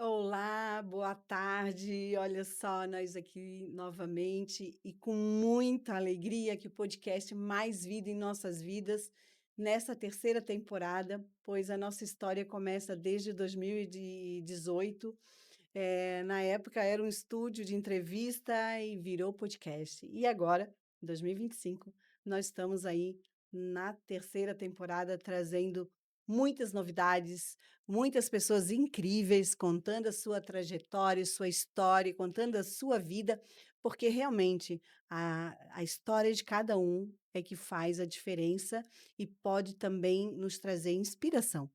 Olá, boa tarde. Olha só, nós aqui novamente e com muita alegria que o podcast Mais Vida em Nossas Vidas, nessa terceira temporada, pois a nossa história começa desde 2018. Na época era um estúdio de entrevista e virou podcast. E agora, em 2025, nós estamos aí na terceira temporada trazendo muitas novidades, muitas pessoas incríveis contando a sua trajetória, sua história, contando a sua vida, porque realmente a história de cada um é que faz a diferença e pode também nos trazer inspiração.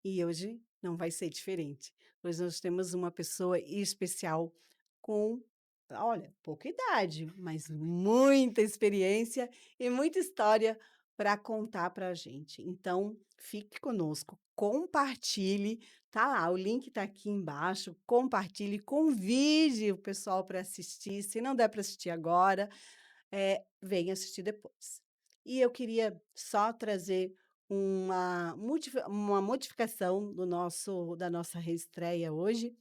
E hoje não vai ser diferente. Hoje nós temos uma pessoa especial com, olha, pouca idade, mas muita experiência e muita história para contar para a gente. Então, fique conosco, compartilhe, tá lá, o link está aqui embaixo, compartilhe, convide o pessoal para assistir. Se não der para assistir agora, venha assistir depois. E eu queria só trazer uma modificação da nossa reestreia hoje,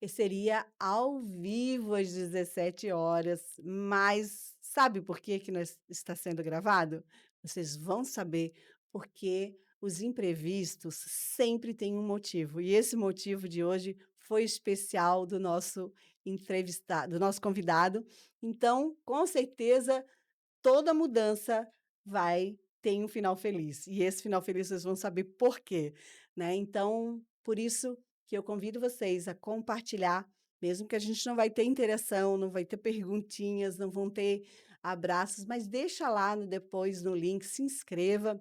e seria ao vivo às 17 horas. Mas sabe por que que nós está sendo gravado? Vocês vão saber, porque os imprevistos sempre têm um motivo, e esse motivo de hoje foi especial do nosso entrevistado, do nosso convidado. Então, com certeza, toda mudança vai tem um final feliz, e esse final feliz vocês vão saber por quê, né. Então, por isso que eu convido vocês a compartilhar, mesmo que a gente não vai ter interação, não vai ter perguntinhas, não vão ter abraços, mas deixa lá no depois no link, se inscreva,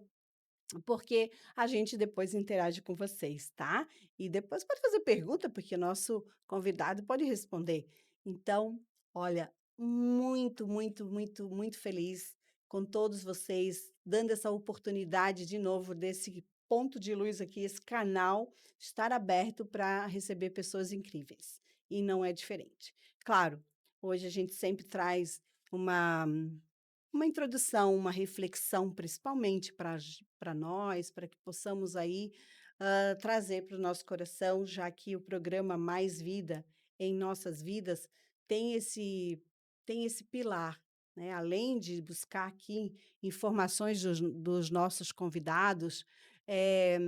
porque a gente depois interage com vocês, tá? E depois pode fazer pergunta, porque nosso convidado pode responder. Então, olha, muito, muito, muito, muito feliz com todos vocês, dando essa oportunidade de novo desse ponto de luz aqui, esse canal estar aberto para receber pessoas incríveis. E não é diferente. Claro, hoje a gente sempre traz uma uma introdução, uma reflexão, principalmente para nós, para que possamos aí, trazer para o nosso coração, já que o programa Mais Vida em Nossas Vidas tem esse pilar, né, além de buscar aqui informações dos nossos convidados, eh,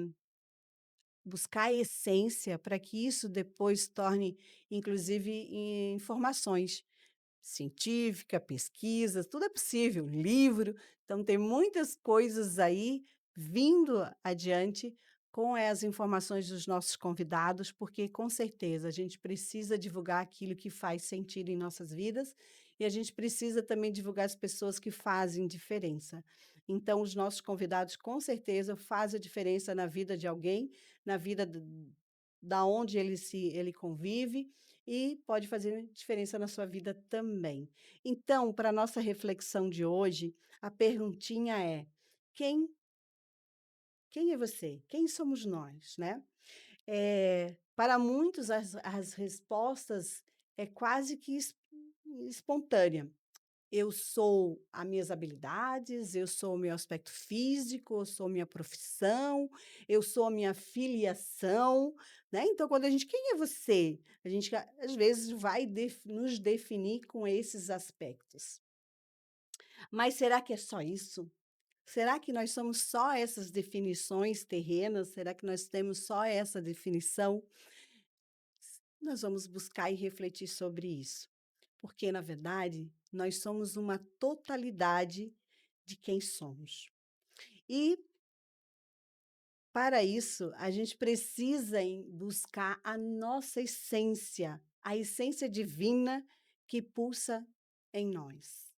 buscar a essência para que isso depois torne, inclusive, em informações. Científica, pesquisas, tudo é possível, livro, então tem muitas coisas aí vindo adiante com as informações dos nossos convidados, porque com certeza a gente precisa divulgar aquilo que faz sentido em nossas vidas, e a gente precisa também divulgar as pessoas que fazem diferença. Então os nossos convidados com certeza fazem a diferença na vida de alguém, na vida da onde ele convive, e pode fazer diferença na sua vida também. Então, para a nossa reflexão de hoje, a perguntinha é: quem quem é você? Quem somos nós, né? Para muitos as respostas é quase que espontânea. Eu sou as minhas habilidades, eu sou o meu aspecto físico, eu sou minha profissão, eu sou a minha filiação, né. Então quando a gente quem é você? A gente às vezes vai nos definir com esses aspectos. Mas será que é só isso? Será que nós somos só essas definições terrenas? Será que nós temos só essa definição? Nós vamos buscar e refletir sobre isso. Porque, na verdade, nós somos uma totalidade de quem somos. E, para isso, a gente precisa buscar a nossa essência, a essência divina que pulsa em nós.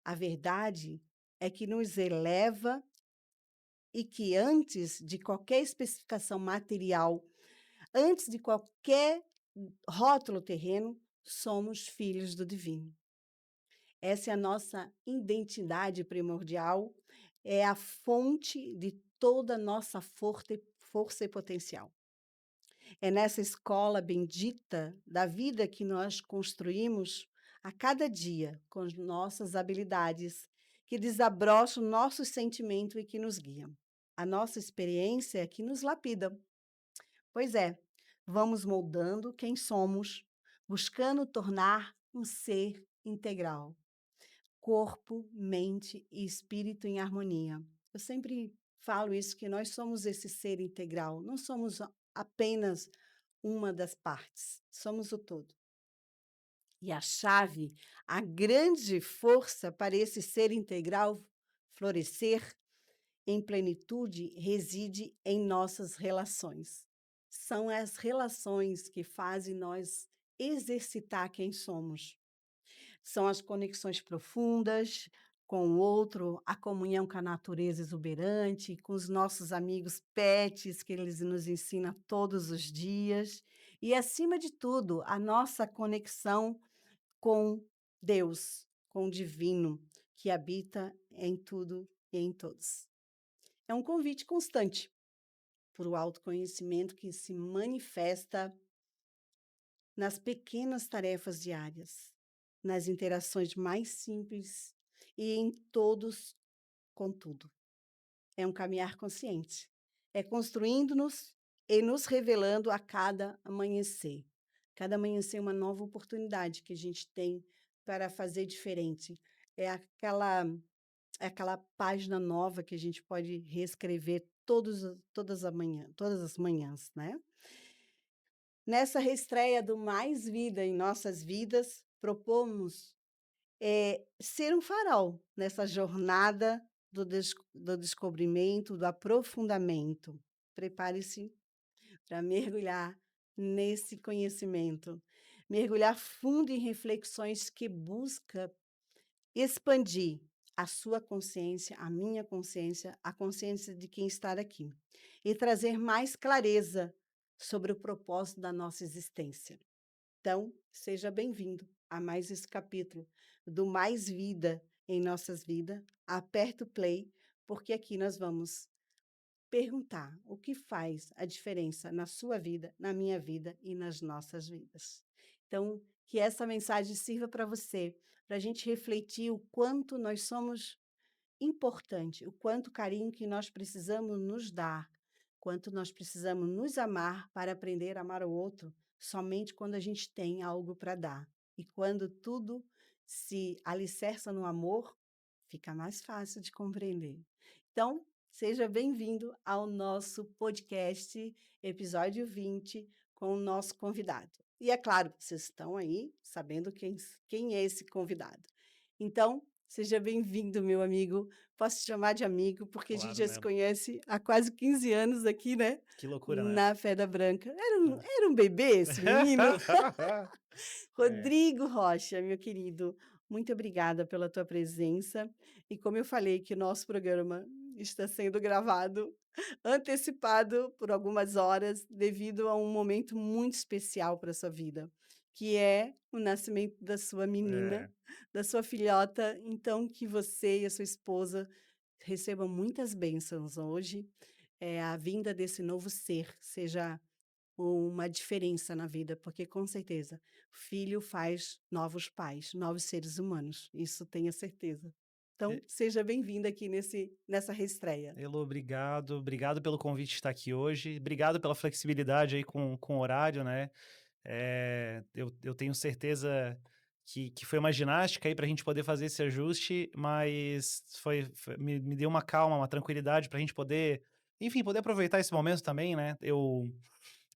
A verdade é que nos eleva e que, antes de qualquer especificação material, antes de qualquer rótulo terreno, somos filhos do divino. Essa é a nossa identidade primordial, é a fonte de toda a nossa força e potencial. É nessa escola bendita da vida que nós construímos a cada dia com as nossas habilidades, que desabrocham nossos sentimentos e que nos guiam. A nossa experiência é que nos lapida. Pois é, vamos moldando quem somos, buscando tornar um ser integral, corpo, mente e espírito em harmonia. Eu sempre falo isso, que nós somos esse ser integral, não somos apenas uma das partes, somos o todo. E a chave, a grande força para esse ser integral florescer em plenitude reside em nossas relações. São as relações que fazem nós exercitar quem somos. São as conexões profundas com o outro, a comunhão com a natureza exuberante, com os nossos amigos pets, que eles nos ensinam todos os dias, e, acima de tudo, a nossa conexão com Deus, com o divino, que habita em tudo e em todos. É um convite constante para o autoconhecimento que se manifesta nas pequenas tarefas diárias, nas interações mais simples e em todos com tudo. É um caminhar consciente. É construindo-nos e nos revelando a cada amanhecer. Cada amanhecer é uma nova oportunidade que a gente tem para fazer diferente. É aquela página nova que a gente pode reescrever todas as manhãs, né? Nessa reestreia do Mais Vida em nossas vidas, propomos ser um farol nessa jornada do descobrimento, do aprofundamento. Prepare-se para mergulhar nesse conhecimento, mergulhar fundo em reflexões que busca expandir a sua consciência, a minha consciência, a consciência de quem está aqui, e trazer mais clareza sobre o propósito da nossa existência. Então, seja bem-vindo a mais esse capítulo do Mais Vida em nossas vidas. Aperta o play, porque aqui nós vamos perguntar o que faz a diferença na sua vida, na minha vida e nas nossas vidas. Então, que essa mensagem sirva para você, para a gente refletir o quanto nós somos importante, o quanto carinho que nós precisamos nos dar, quanto nós precisamos nos amar para aprender a amar o outro, somente quando a gente tem algo para dar. E quando tudo se alicerça no amor, fica mais fácil de compreender. Então, seja bem-vindo ao nosso podcast, episódio 20, com o nosso convidado. E é claro, vocês estão aí sabendo quem é esse convidado. Então, seja bem-vindo, meu amigo. Posso te chamar de amigo, porque a gente Claro, já se né. conhece há quase 15 anos aqui, né, Que loucura, né. na Feda Branca. Era um É. era um bebê esse menino. É, Rodrigo Rocha, meu querido, muito obrigada pela tua presença. E como eu falei que o nosso programa está sendo gravado, antecipado por algumas horas, devido a um momento muito especial para a sua vida, que é o nascimento da sua menina, é, da sua filhota. Então, que você e a sua esposa recebam muitas bênçãos hoje, a vinda desse novo ser seja uma diferença na vida, porque com certeza filho faz novos pais, novos seres humanos, isso tenha certeza. Então, e seja bem-vinda aqui nessa reestreia. Elô, obrigado pelo convite de estar aqui hoje, obrigado pela flexibilidade aí com o horário, né. Eu tenho certeza que foi uma ginástica aí para a gente poder fazer esse ajuste, mas me deu uma calma, uma tranquilidade para a gente poder, enfim, poder aproveitar esse momento também, né.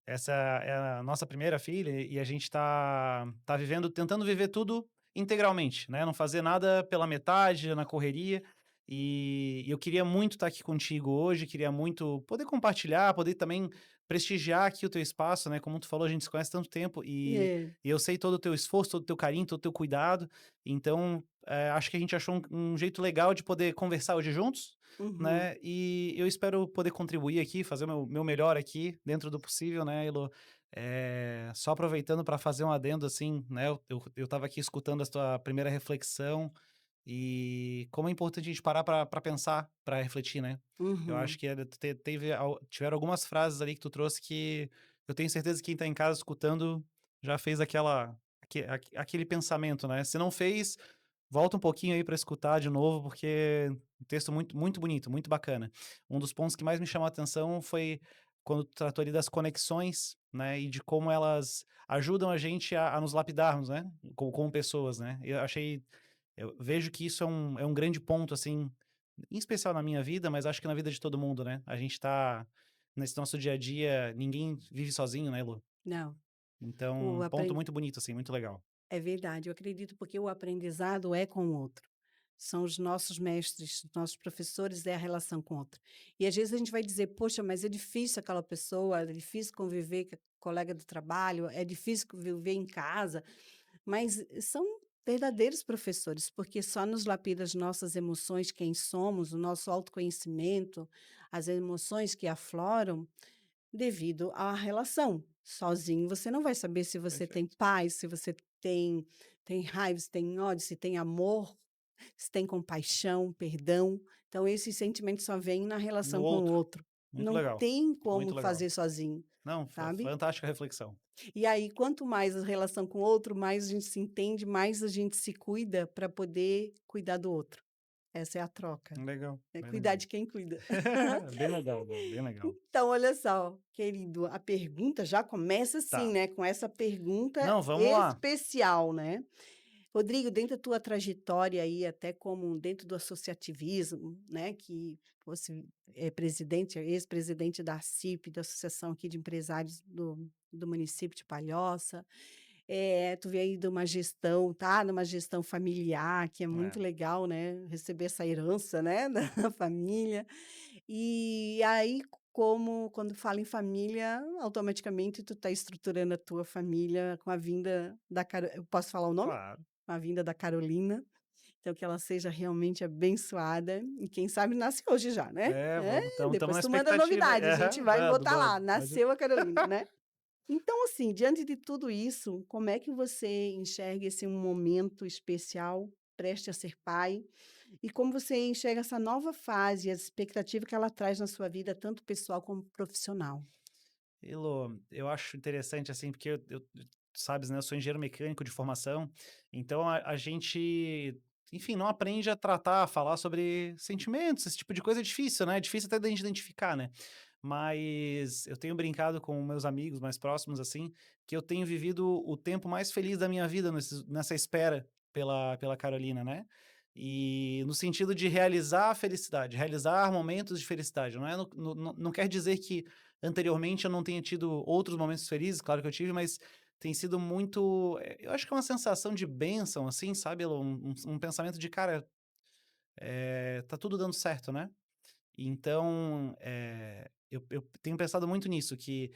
Essa é a nossa primeira filha e a gente tá vivendo, tentando viver tudo integralmente, né, não fazer nada pela metade, na correria. E eu queria muito estar aqui contigo hoje, queria muito poder compartilhar, poder também prestigiar aqui o teu espaço, né, como tu falou, a gente se conhece há tanto tempo É. e eu sei todo o teu esforço, todo o teu carinho, todo o teu cuidado, então, acho que a gente achou um jeito legal de poder conversar hoje juntos, Uhum, né, e eu espero poder contribuir aqui, fazer o meu melhor aqui, dentro do possível, né, Elô. Só aproveitando para fazer um adendo, assim, né, eu estava aqui escutando a tua primeira reflexão, e como é importante a gente parar para pensar, para refletir, né. Eu acho uhum, que tiveram algumas frases ali que tu trouxe que eu tenho certeza que quem está em casa escutando já fez aquele pensamento, né. Se não fez, volta um pouquinho aí para escutar de novo, porque um texto muito muito bonito, muito bacana. Um dos pontos que mais me chamou a atenção foi quando tu tratou ali das conexões, né, e de como elas ajudam a gente a nos lapidarmos, né, como pessoas, né. Eu vejo que isso é um grande ponto, assim, em especial na minha vida, mas acho que na vida de todo mundo, né. A gente tá nesse nosso dia a dia, ninguém vive sozinho, né, Lu. Não, Então, o um ponto apren muito bonito, assim, muito legal. é verdade, eu acredito porque o aprendizado é com o outro. São os nossos mestres, os nossos professores, é a relação com o outro. E às vezes a gente vai dizer: "Poxa, mas é difícil aquela pessoa, é difícil conviver com a colega do trabalho, é difícil conviver em casa", mas são verdadeiros professores, porque só nos lapida as nossas emoções, quem somos, o nosso autoconhecimento, as emoções que afloram devido à relação. Sozinho você não vai saber se você tem Perfeito. paz, se você tem raiva, se tem ódio, se tem amor, se tem compaixão, perdão. Então esses sentimentos só vêm na No relação com o outro. outro. Muito Não legal, tem como muito legal. fazer sozinho, Não, sabe. fantástica reflexão. E aí quanto mais a relação com o outro, mais a gente se entende, mais a gente se cuida para poder cuidar do outro. Essa é a troca, Legal, é bem cuidar legal. de quem cuida. Bem legal, bem legal. Então, olha só, querido, a pergunta já começa assim, Tá. né, com essa pergunta Não, vamos lá. especial, né. Rodrigo, dentro da tua trajetória aí, até como dentro do associativismo, né, que fosse, presidente ex-presidente da ACIP, da Associação aqui de Empresários do município de Palhoça, tu veio aí de uma gestão, tá numa gestão familiar, que é muito É, legal, né, receber essa herança, né, da família. E aí, como quando fala em família, automaticamente tu tá estruturando a tua família com a vinda da eu posso falar o nome? claro. Com a vinda da Carolina, então que ela seja realmente abençoada e quem sabe nasce hoje já, né. É, É, vamos estamos na depois tu manda expectativa aí. novidade, a gente Aham, vai mando, botar lá, mando. nasceu a Carolina, né. Então assim, diante de tudo isso, como é que você enxerga esse um momento especial, preste a ser pai, e como você enxerga essa nova fase, as expectativas que ela traz na sua vida, tanto pessoal como profissional? Elô, eu acho interessante, assim, porque tu sabes, né, eu sou engenheiro mecânico de formação, então a gente, enfim, não aprende a tratar, a falar sobre sentimentos, esse tipo de coisa é difícil, né, é difícil até da gente identificar, né. Mas eu tenho brincado com meus amigos mais próximos, assim, que eu tenho vivido o tempo mais feliz da minha vida nessa espera pela Carolina, né. E no sentido de realizar a felicidade, realizar momentos de felicidade, não é não quer dizer que anteriormente eu não tenha tido outros momentos felizes, claro que eu tive, mas tem sido muito, eu acho que é uma sensação de bênção, assim, sabe, Elô? Um pensamento de: "Cara, tá tudo dando certo", né. Então, eu tenho pensado muito nisso, que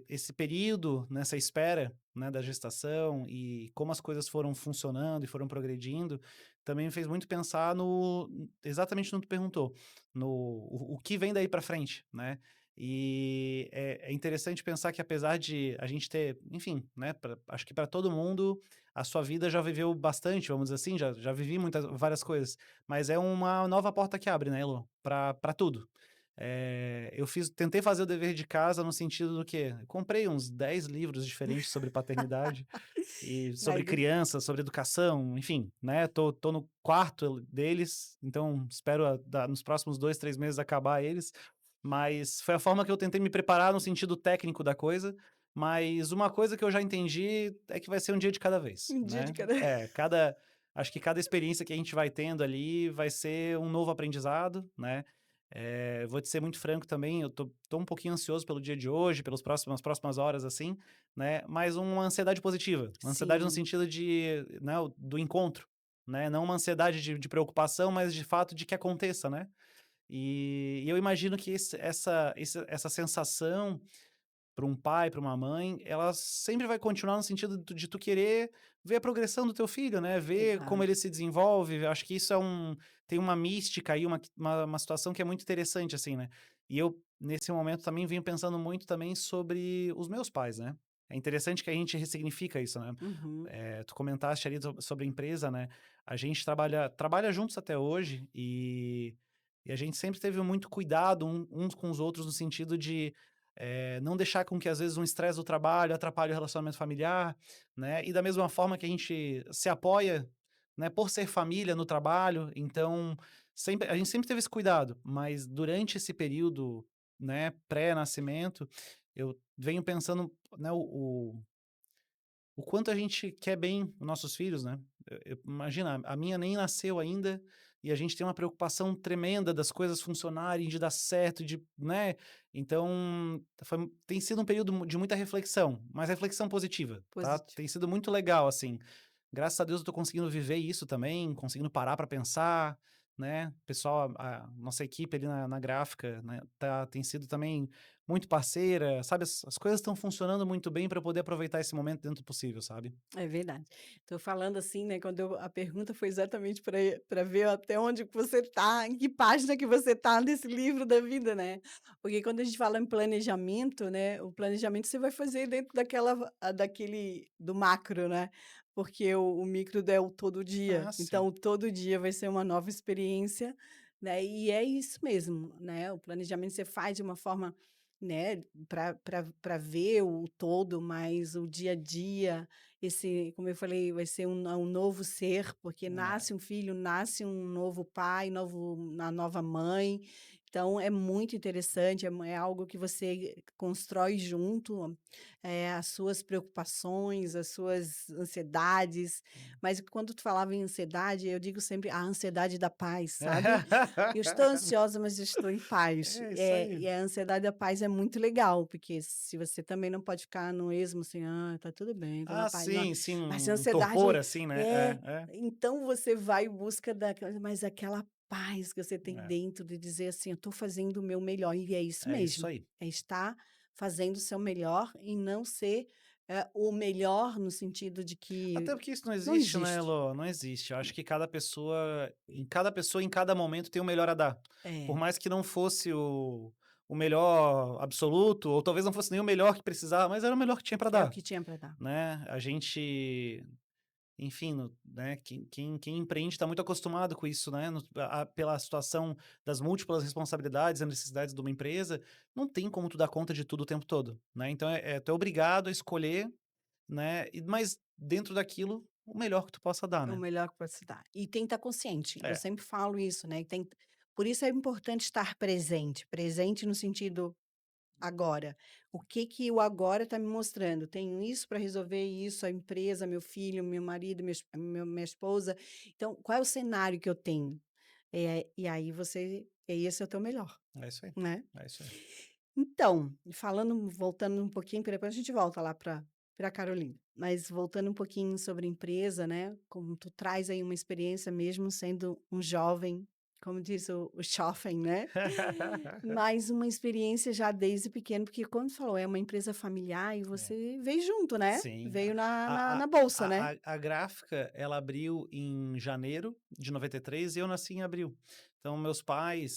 esse período nessa espera, né, da gestação e como as coisas foram funcionando e foram progredindo, também me fez muito pensar no exatamente no que tu perguntou, no o que vem daí para frente, né. E é interessante pensar que apesar de a gente ter, enfim, né, acho que para todo mundo, a sua vida já viveu bastante, vamos dizer assim, já vivi muitas várias coisas. Mas é uma nova porta que abre, né, Elô, pra tudo. Eu tentei fazer o dever de casa no sentido do quê? Comprei uns 10 livros diferentes sobre paternidade e Vai sobre ver. criança, sobre educação, enfim, né, tô no quarto deles, então espero nos próximos 2, 3 meses acabar eles, mas foi a forma que eu tentei me preparar no sentido técnico da coisa, mas uma coisa que eu já entendi é que vai ser um dia de cada vez, Um dia de né. cada Acho que cada experiência que a gente vai tendo ali vai ser um novo aprendizado, né. Vou te ser muito franco também, eu tô um pouquinho ansioso pelo dia de hoje, as próximas horas, assim, né, mas uma ansiedade positiva, uma ansiedade no sim, sentido de, né, do encontro, né, não uma ansiedade de preocupação, mas de fato de que aconteça, né. E eu imagino que essa sensação para um pai, para uma mãe, ela sempre vai continuar no sentido de tu querer ver a progressão do teu filho, né, ver como ele verdade. se desenvolve, acho que isso tem uma mística aí, uma situação que é muito interessante, assim, né. E eu, nesse momento, também venho pensando muito também sobre os meus pais, né. É interessante que a gente ressignifica isso, né. Uhum. Tu comentaste ali sobre a empresa, né, a gente trabalha juntos até hoje e a gente sempre teve muito cuidado uns com os outros no sentido de não deixar com que às vezes um estresse do trabalho atrapalhe o relacionamento familiar, né, e da mesma forma que a gente se apoia, né, por ser família no trabalho, então a gente sempre teve esse cuidado, mas durante esse período né, pré-nascimento, eu venho pensando, né, o quanto a gente quer bem os nossos filhos, né. Imagina, a minha nem nasceu ainda, e a gente tem uma preocupação tremenda das coisas funcionarem, de dar certo, de né, então tem sido um período de muita reflexão, mas reflexão positiva, tá. Positivo. Tem sido muito legal, assim. Graças a Deus eu tô conseguindo viver isso também, conseguindo parar para pensar, né. Pessoal, a nossa equipe ali na gráfica, né, tem sido também muito parceira, sabe, as coisas estão funcionando muito bem para eu poder aproveitar esse momento dentro do possível, sabe. É verdade. Tô falando assim, né, quando a pergunta foi exatamente para ver até onde que você tá, em que página que você tá nesse livro da vida, né. Porque quando a gente fala em planejamento, né, o planejamento você vai fazer dentro daquele do macro, né, porque o micro é o todo dia, Ah, sim. então o todo dia vai ser uma nova experiência, né, e é isso mesmo, né, o planejamento você faz de uma forma, né, para ver o todo, mas o dia a dia, esse, como eu falei, vai ser um novo ser, porque É. nasce um filho, nasce um novo pai, novo uma nova mãe, então é muito interessante, é algo que você constrói junto, as suas preocupações, as suas ansiedades, mas quando tu falava em ansiedade, eu digo sempre: "A ansiedade da paz", sabe? Eu estou ansiosa, mas eu estou em paz. É isso aí. E a ansiedade da paz é muito legal, porque se você também não pode ficar no esmo assim: "Ah, tá tudo bem, tô na Ah, paz", não. sim, sim, Mas a um torpor ansiedade assim, né. é, É, então você vai em busca daquela, mas aquela paz que você tem é, dentro de dizer assim: "Eu tô fazendo o meu melhor", e é isso é isso mesmo, aí. é estar fazendo o seu melhor e não ser, o melhor no sentido de Até que porque isso não não existe, né, existe. Elô, não existe. Eu acho que cada pessoa, em cada momento, tem o melhor a dar. Por É, mais que não fosse o melhor absoluto, ou talvez não fosse nem o melhor que precisava, mas era o melhor que tinha para é o dar, que tinha para dar. né. A gente, enfim, né, quem empreende está muito acostumado com isso, né, pela situação das múltiplas responsabilidades e necessidades de uma empresa, não tem como tu dar conta de tudo o tempo todo, né. Então tu é obrigado a escolher, né, mas dentro daquilo, o melhor que tu possa dar, É o né. melhor que pode se dar. E tem que estar consciente, eu É, sempre falo isso, né, por isso é importante estar presente, presente no sentido agora. O que que o agora está me mostrando? Tenho isso para resolver isso, a empresa, meu filho, meu marido, minha esposa, então qual é o cenário que eu tenho? E aí esse é o teu melhor, é isso aí, né. é isso aí. Então, voltando um pouquinho, que depois a gente volta lá para Carolina, mas voltando um pouquinho sobre empresa, né, como tu traz aí uma experiência mesmo sendo um jovem, como diz o jovem, né, mas uma experiência já desde pequeno, porque quando falou, é uma empresa familiar e É. você veio junto, né, Sim, veio na a a na bolsa, né? a gráfica, ela abriu em janeiro de 93 e eu nasci em abril. Então meus pais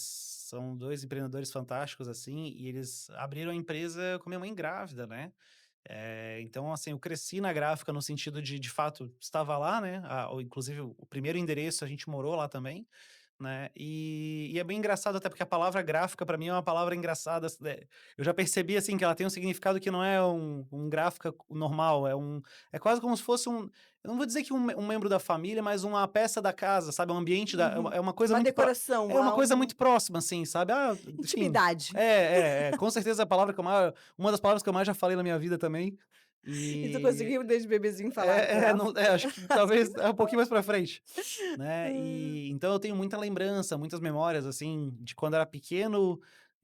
são 2 empreendedores fantásticos, assim, e eles abriram a empresa com minha mãe grávida, né. Então, assim, eu cresci na gráfica no sentido de fato, estava lá, né, inclusive o primeiro endereço a gente morou lá também, né, e é bem engraçado até porque a palavra gráfica para mim é uma palavra engraçada, eu já percebi, assim, que ela tem um significado que não é um gráfica normal, é quase como se fosse eu não vou dizer que um membro da família, mas uma peça da casa, sabe, um ambiente Uhum. é uma coisa Uma muito decoração, é uma coisa algo muito próxima, assim, sabe, enfim. intimidade. Com certeza a palavra que eu mais uma das palavras que eu mais já falei na minha vida também, E tu e conseguiu desde bebezinho falar não gráfica? acho que talvez um pouquinho mais pra frente. Né, Hã. e então eu tenho muita lembrança, muitas memórias, assim, de quando era pequeno,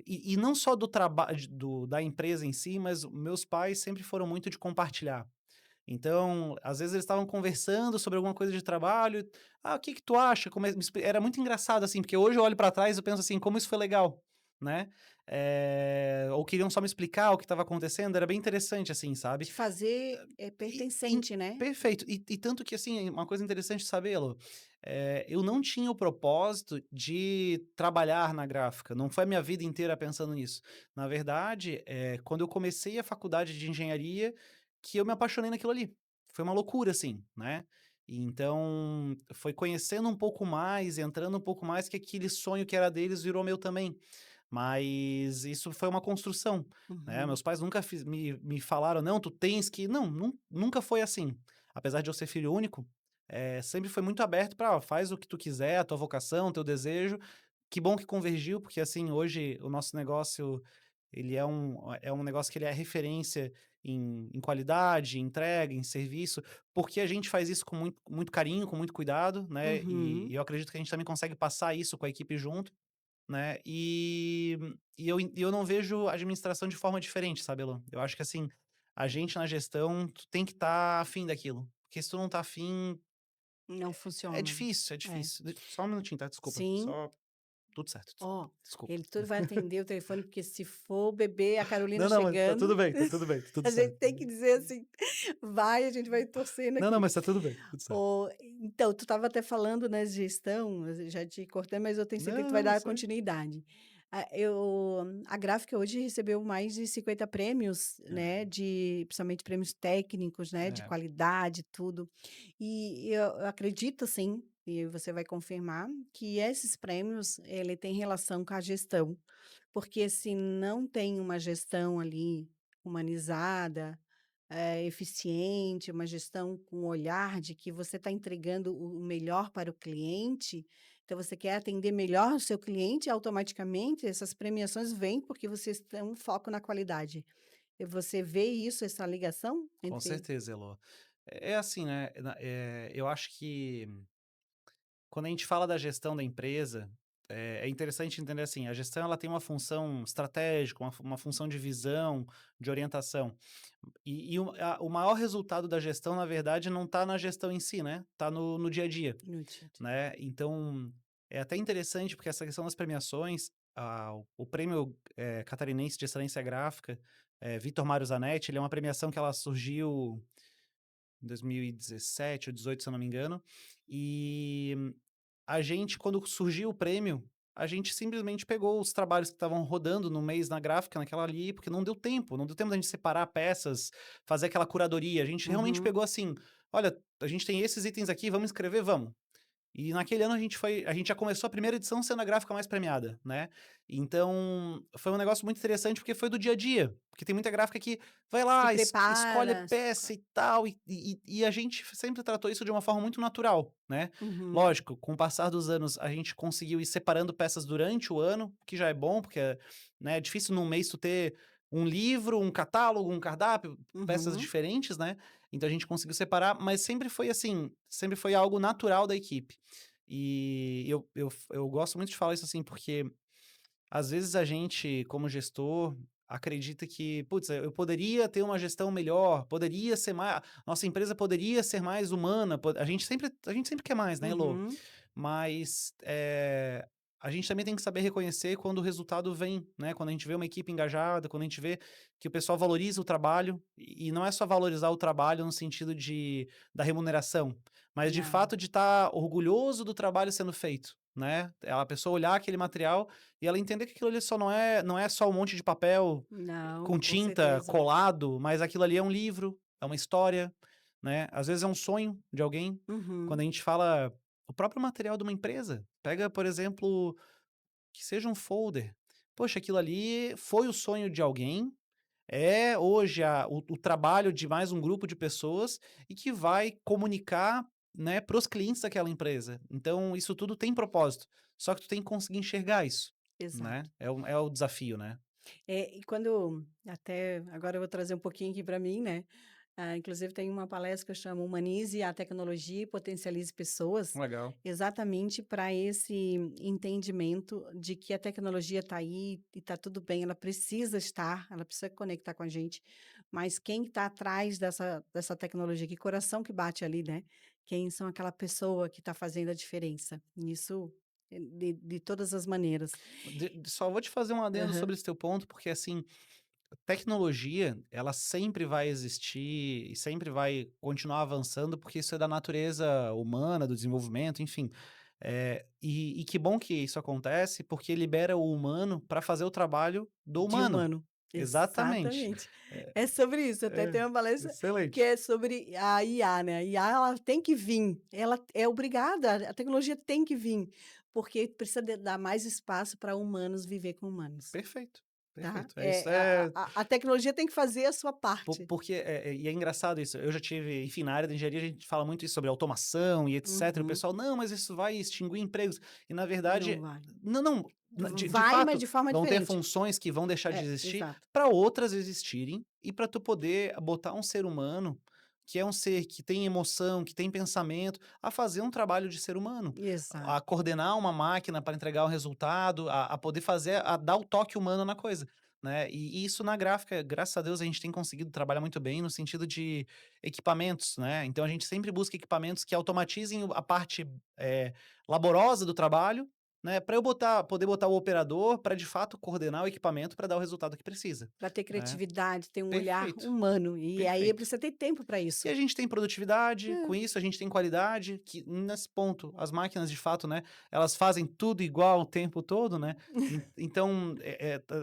e não só do trabalho da empresa em si, mas meus pais sempre foram muito de compartilhar. Então, às vezes eles estavam conversando sobre alguma coisa de trabalho, "Ah, o que que tu acha?" Era muito engraçado, assim, porque hoje eu olho pra trás e eu penso assim: "Como isso foi legal", né. Ou queriam só me explicar o que estava acontecendo, era bem interessante, assim, sabe. Te fazer, E pertencente, né. perfeito. E tanto que, assim, uma coisa interessante de saber, Elô, eu não tinha o propósito de trabalhar na gráfica, não foi a minha vida inteira pensando nisso. Na verdade, quando eu comecei a faculdade de engenharia, que eu me apaixonei naquilo ali. Foi uma loucura, assim, né. E então, foi conhecendo um pouco mais, entrando um pouco mais, que aquele sonho que era deles virou meu também. Mas isso foi uma construção, né, Uhum. meus pais nunca me falaram: "Não, tu tens que", não, nunca foi assim. Apesar de eu ser filho único, sempre foi muito aberto para "Faz o que tu quiser, a tua vocação, o teu desejo". Que bom que convergiu, porque, assim, hoje o nosso negócio, ele é um negócio que ele é referência em qualidade, em entrega, em serviço, porque a gente faz isso com muito carinho, com muito cuidado, né, e Uhum. eu acredito que a gente também consegue passar isso com a equipe junto, né, e eu não vejo a administração de forma diferente, sabe, Elô. Eu acho que, assim, a gente na gestão, tu tem que estar afim daquilo, porque se tu não tá afim, Não é funciona. difícil, é É. difícil. Só um minutinho, tá, desculpa, Sim. só tudo certo, Ó, desculpa, desculpa. ele tudo vai atender o telefone, porque se for o bebê, a Carolina Não, não, mas tá tudo chegando, bem, tá tudo bem, tá tudo a gente certo. tem que dizer assim: "Vai", a gente vai torcendo Não, não, aqui. mas tá tudo bem, tudo certo. Ô, então, tu estava até falando, né, gestão, eu já te cortei, mas eu tenho certeza que Não, tu vai não, dar isso aí. continuidade. A Gráfica hoje recebeu mais de 50 prêmios, né, de principalmente prêmios técnicos, né, de É, qualidade, tudo. E eu acredito sim, e você vai confirmar, que esses prêmios, ele tem relação com a gestão, porque se não tem uma gestão ali humanizada, eficiente, uma gestão com olhar de que você está entregando o melhor para o cliente, então você quer atender melhor o seu cliente, automaticamente essas premiações vêm porque vocês têm um foco na qualidade. E você vê isso, essa ligação com entre certeza, Elô. É assim, né, eu acho que quando a gente fala da gestão da empresa, é interessante entender assim, a gestão ela tem uma função estratégica, uma função de visão, de orientação. O maior resultado da gestão, na verdade, não está na gestão em si, né? Está no dia a dia, no dia a dia. né? Então, é até interessante porque essa questão das premiações, o prêmio catarinense de excelência gráfica, Vitor Mário Zanetti, ele é uma premiação que ela surgiu em 2017 ou 18, se eu não me engano, e a gente, quando surgiu o prêmio, a gente simplesmente pegou os trabalhos que estavam rodando no mês na gráfica, naquela ali, porque não deu tempo da gente separar peças, fazer aquela curadoria. A gente realmente Uhum, pegou assim: olha, a gente tem esses itens aqui, vamos escrever? Vamos. E naquele ano a gente já começou a primeira edição sendo a gráfica mais premiada, né. Então, foi um negócio muito interessante, porque foi do dia a dia, porque tem muita gráfica que vai se lá, escolhe a prepara, peça e tal, e a gente sempre tratou isso de uma forma muito natural, né. uhum, Lógico, com o passar dos anos, a gente conseguiu ir separando peças durante o ano, que já é bom, porque, né, é difícil num mês tu ter um livro, um catálogo, um cardápio, peças uhum, diferentes, né. Então a gente conseguiu separar, mas sempre foi assim, sempre foi algo natural da equipe. E eu gosto muito de falar isso assim, porque às vezes a gente, como gestor, acredita que, putz, eu poderia ter uma gestão melhor, poderia ser mais, nossa empresa poderia ser mais humana, a gente sempre quer mais, né, Elô? uhum. Mas, a gente também tem que saber reconhecer quando o resultado vem, né, quando a gente vê uma equipe engajada, quando a gente vê que o pessoal valoriza o trabalho, e não é só valorizar o trabalho no sentido da remuneração, mas de Não, fato de estar orgulhoso do trabalho sendo feito, né. A pessoa olhar aquele material e ela entender que aquilo ali só não é só um monte de papel não, com com tinta certeza. colado, mas aquilo ali é um livro, é uma história, né, às vezes é um sonho de alguém. Quando Uhum, a gente fala o próprio material de uma empresa, pega, por exemplo, que seja um folder. Poxa, aquilo ali foi o sonho de alguém, é hoje o trabalho de mais um grupo de pessoas e que vai comunicar, né, para os clientes daquela empresa. Então isso tudo tem propósito, só que tu tem que conseguir enxergar isso, né, exato. é o desafio, né. E quando até agora eu vou trazer um pouquinho aqui para mim, né, inclusive tem uma palestra que eu chamo "Humanize a tecnologia e potencialize pessoas", Legal. exatamente para esse entendimento de que a tecnologia está aí e está tudo bem, ela precisa estar, ela precisa conectar com a gente, mas quem está atrás dessa tecnologia, que coração que bate ali, né, quem são aquela pessoa que está fazendo a diferença, isso, de todas as maneiras. Só vou te fazer um adendo Aham. sobre esse teu ponto, porque assim, tecnologia, ela sempre vai existir e sempre vai continuar avançando, porque isso é da natureza humana, do desenvolvimento, enfim. E que bom que isso acontece, porque libera o humano para fazer o trabalho do De humano. humano. Exatamente. Exatamente. É, É sobre isso, até é, tem uma palestra que excelente. é sobre a IA, né, a IA ela tem que vir, ela é obrigada, a tecnologia tem que vir, porque precisa dar mais espaço para humanos viver com humanos, Perfeito, tá. perfeito. É isso. É, A tecnologia tem que fazer a sua parte. Porque e é engraçado isso, eu já tive enfim, na área da engenharia a gente fala muito isso sobre automação e etcétera, e o Uhum. pessoal: "Não, mas isso vai extinguir empregos", e na Não verdade vai. não, não, De Vai, mas fato, de forma vão ter diferente. funções que vão deixar de existir Exato. para outras existirem e para tu poder botar um ser humano, que é um ser que tem emoção, que tem pensamento, a fazer um trabalho de ser humano, a Exato. coordenar uma máquina para entregar o resultado, a poder fazer, a dar o toque humano na coisa, né. E isso na gráfica, graças a Deus, a gente tem conseguido trabalhar muito bem no sentido de equipamentos, né. Então a gente sempre busca equipamentos que automatizem a parte, laborosa do trabalho, né, para eu poder botar o operador para de fato coordenar o equipamento para dar o resultado que precisa, Para ter né. criatividade, ter um olhar Perfeito, humano, e aí perfeito. precisa ter tempo para E isso. a gente tem produtividade, É, com isso a gente tem qualidade, que nesse ponto as máquinas de fato, né, elas fazem tudo igual o tempo todo, né, então,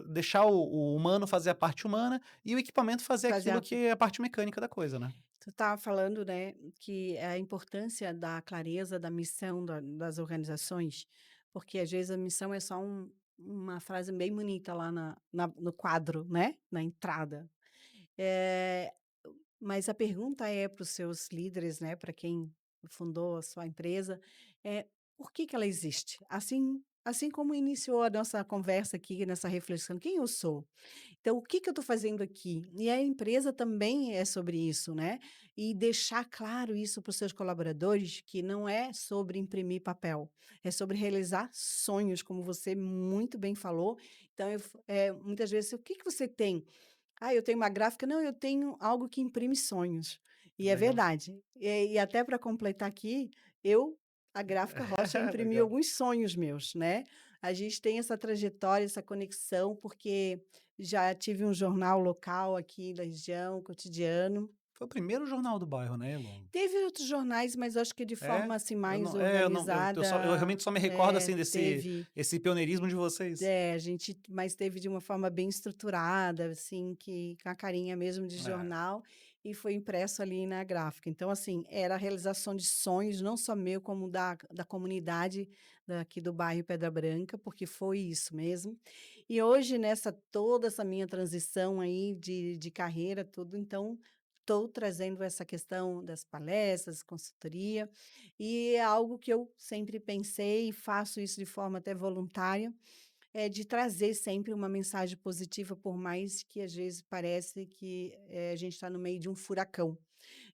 deixar o humano fazer a parte humana e o equipamento fazer fazer aquilo a que é a parte mecânica da coisa, né. Tu estava falando, né, que a importância da clareza da missão das organizações, porque às vezes a missão é só uma frase bem bonita lá no quadro, né, na entrada. Eh, mas a pergunta é para os seus líderes, né, para quem fundou a sua empresa, é por que que ela existe? Assim como iniciou a nossa conversa aqui nessa reflexão, quem eu sou? Então, o que que eu estou fazendo aqui? E a empresa também é sobre isso, né? E deixar claro isso para os seus colaboradores, que não é sobre imprimir papel, é sobre realizar sonhos, como você muito bem falou. Então, muitas vezes, o que que você tem? Ah, eu tenho uma gráfica. Não, eu tenho algo que imprime sonhos. E é Legal. verdade. E até para completar aqui, eu, a Gráfica Rocha, imprimi Legal. alguns sonhos meus, né? A gente tem essa trajetória, essa conexão, porque já tive um jornal local aqui da região, cotidiano. Foi o primeiro jornal do bairro, né, Elon? Teve outros jornais, mas eu acho que de É? forma assim Eu mais não eu não eu organizada, realmente só me recordo, assim, teve. esse pioneirismo de vocês. A gente mas teve de uma forma bem estruturada, assim, que com a carinha mesmo de É, jornal, e foi impresso ali na gráfica. Então, assim, era a realização de sonhos, não só meu, como da comunidade daqui do bairro Pedra Branca, porque foi isso mesmo. E hoje, nessa toda essa minha transição aí de carreira, tudo, então, estou trazendo essa questão das palestras, consultoria, e é algo que eu sempre pensei e faço isso de forma até voluntária, é de trazer sempre uma mensagem positiva, por mais que às vezes parece que, a gente está no meio de um furacão.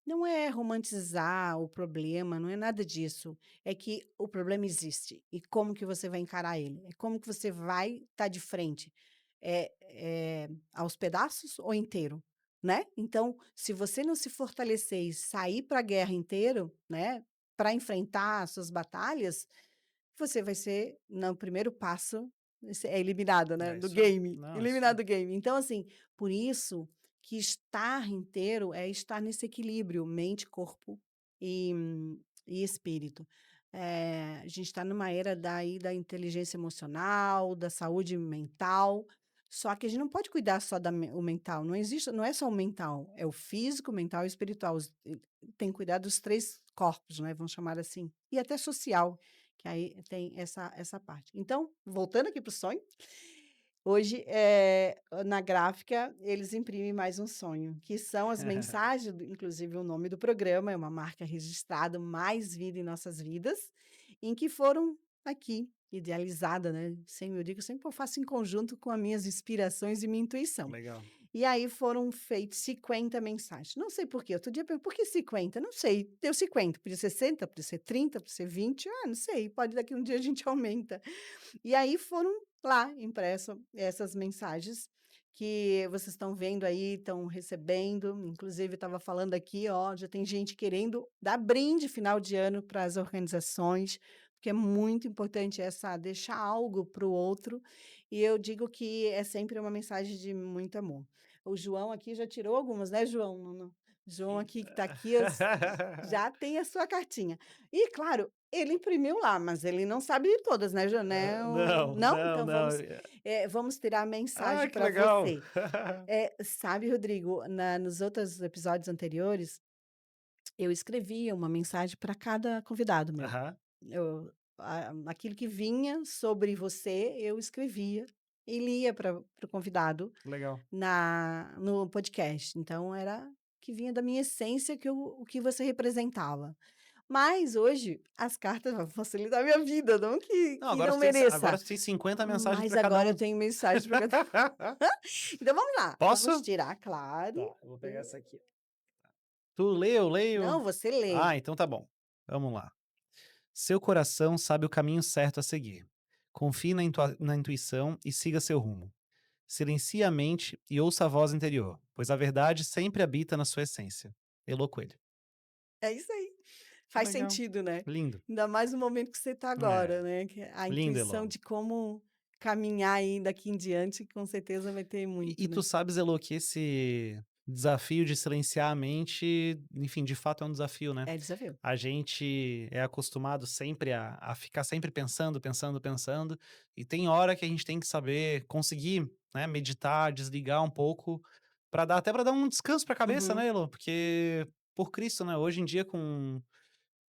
Não é romantizar o problema, não é nada disso, é que o problema existe, e como que você vai encarar ele, é como que você vai estar de frente, aos pedaços ou inteiro, né. Então, se você não se fortalecer e sair para a guerra inteiro, né, para enfrentar as suas batalhas, você vai ser, no primeiro passo, você é eliminado, né, é do isso aí. game, Não, isso eliminado do game. Então, assim, por isso que estar inteiro é estar nesse equilíbrio mente, corpo e espírito. A gente está numa era da inteligência emocional, da saúde mental, só que a gente não pode cuidar só o mental, não é só o mental, é o físico, o mental e o espiritual, tem que cuidar dos 3 corpos, né, vamos chamar assim, e até social, que aí tem essa parte. Então, voltando aqui para o sonho, hoje, na gráfica, eles imprimem mais um sonho, que são as mensagens, inclusive o nome do programa é uma marca registrada, Mais Vida em Nossas Vidas, em que foram aqui idealizada, né, sempre eu digo sempre eu faço em conjunto com as minhas inspirações e minha intuição. legal. E aí foram feitos 50 mensagens. Não sei por quê, outro dia por que 50? Não sei, deu 50, podia ser 60, podia ser 30, podia ser 20, não sei, pode daqui um dia a gente aumenta. E aí foram lá impresso essas mensagens que vocês estão vendo aí, estão recebendo, inclusive estava falando aqui, ó, já tem gente querendo dar brinde final de ano para as organizações, porque é muito importante essa deixar algo para o outro, e eu digo que é sempre uma mensagem de muito amor. O João aqui já tirou algumas, né, João? João aqui que está aqui, já tem a sua cartinha. E claro, ele imprimiu lá, mas ele não sabe de todas, né, Não, não? não, Então não. vamos tirar a mensagem Ah, que para legal. você. Sabe, Rodrigo, nos outros episódios anteriores, eu escrevia uma mensagem para cada convidado meu. Aham, Aquilo que vinha sobre você, eu escrevia e lia para o convidado legal. no podcast. Então era que vinha da minha essência, o que você representava. Mas hoje as cartas vão facilitar a minha vida, não que Não, não agora mereça, você tem 50 mensagens mas para cada agora eu um. tenho mensagem para cada. Então vamos lá, vamos Posso? tirar, claro. Tá, eu vou pegar essa aqui. Tu lê, eu leio? Não, você lê. Ah, então tá bom. Vamos lá. Seu coração sabe o caminho certo a seguir. Confie na intuição e siga seu rumo. Silencie a mente e ouça a voz interior, pois a verdade sempre habita na sua essência. Elô Coelho. É isso aí. Que Faz legal. sentido, né. Lindo. Ainda mais no momento que você está É, agora, né, que a lindo, intuição Elô. de como caminhar aí daqui em diante, com certeza vai ter E muito, tu né. sabes, Elô, que esse desafio de silenciar a mente, enfim, de fato é um desafio, né? É desafio. A gente é acostumado sempre a ficar sempre pensando, pensando, pensando, e tem hora que a gente tem que saber conseguir, né, meditar, desligar um pouco, para dar até para dar um descanso para a cabeça, Uhum. né, Elô? Porque, por Cristo, né, hoje em dia com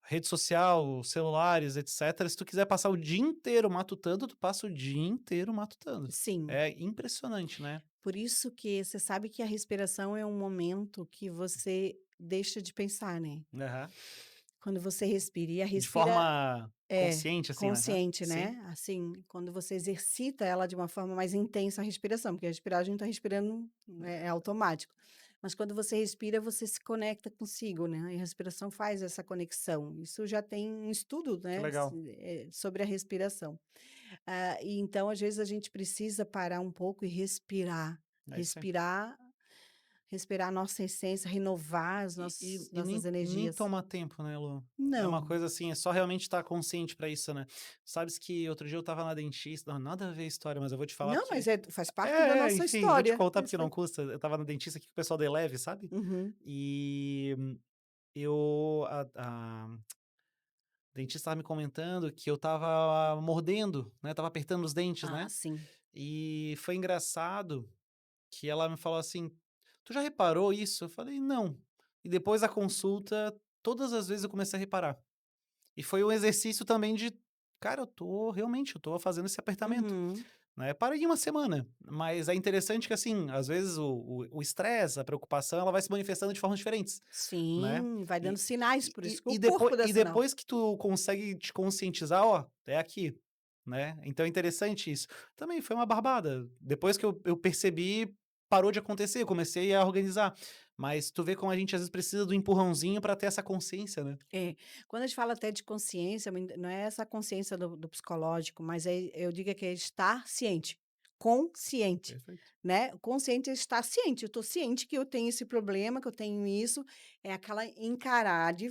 rede social, celulares, etcétera, se tu quiser passar o dia inteiro matutando, tu passa o dia inteiro matutando. Sim. É impressionante, né? Por isso que você sabe que a respiração é um momento que você deixa de pensar, né. Aham. Quando você respira, e a De respira forma é, consciente, assim, né? Aham. consciente, Sim. né, assim, quando você exercita ela de uma forma mais intensa a respiração, porque a respirar a gente tá respirando, é automático. Mas quando você respira, você se conecta consigo, né, e a respiração faz essa conexão. Isso já tem um estudo, Que né, legal. sobre a respiração. E então, às vezes, a gente precisa parar um pouco e respirar. É isso aí. Respirar, respirar a nossa essência, renovar as E e e nossas nem energias. toma tempo, né, Lu? É uma Não. coisa assim, é só realmente estar consciente pra isso, né. Sabes que outro dia eu estava na dentista, não, nada a ver a história, mas eu vou te falar Não, mas porque faz parte da nossa enfim, vou te história. contar Faz porque não parte. custa. Eu estava na dentista aqui com o pessoal da Eleve, sabe. Uhum. E eu a dentista estava me comentando que eu estava mordendo, né, estava apertando os dentes, Ah, né. sim. E foi engraçado que ela me falou assim: "Tu já reparou isso?" Eu falei: "Não". E depois da consulta, todas as vezes eu comecei a reparar. E foi um exercício também de: "Cara, eu tô fazendo esse apertamento", Uhum. né. Parei em uma semana, mas é interessante que, assim, às vezes o estresse, a preocupação, ela vai se manifestando de formas diferentes, né. Sim, vai dando E sinais, e por isso e que o e corpo dá e sinal. depois que tu consegue te conscientizar: "Ó, é aqui", né. Então é interessante isso. Também foi uma barbada, depois que eu percebi, parou de acontecer, eu comecei a organizar. Mas tu vê como a gente às vezes precisa do empurrãozinho para ter essa consciência, né. É, quando a gente fala até de consciência, não é essa consciência do psicológico, mas eu digo que é estar ciente, consciente, Perfeito. né? Consciente é estar ciente. Eu estou ciente que eu tenho esse problema, que eu tenho isso, é aquela encarar de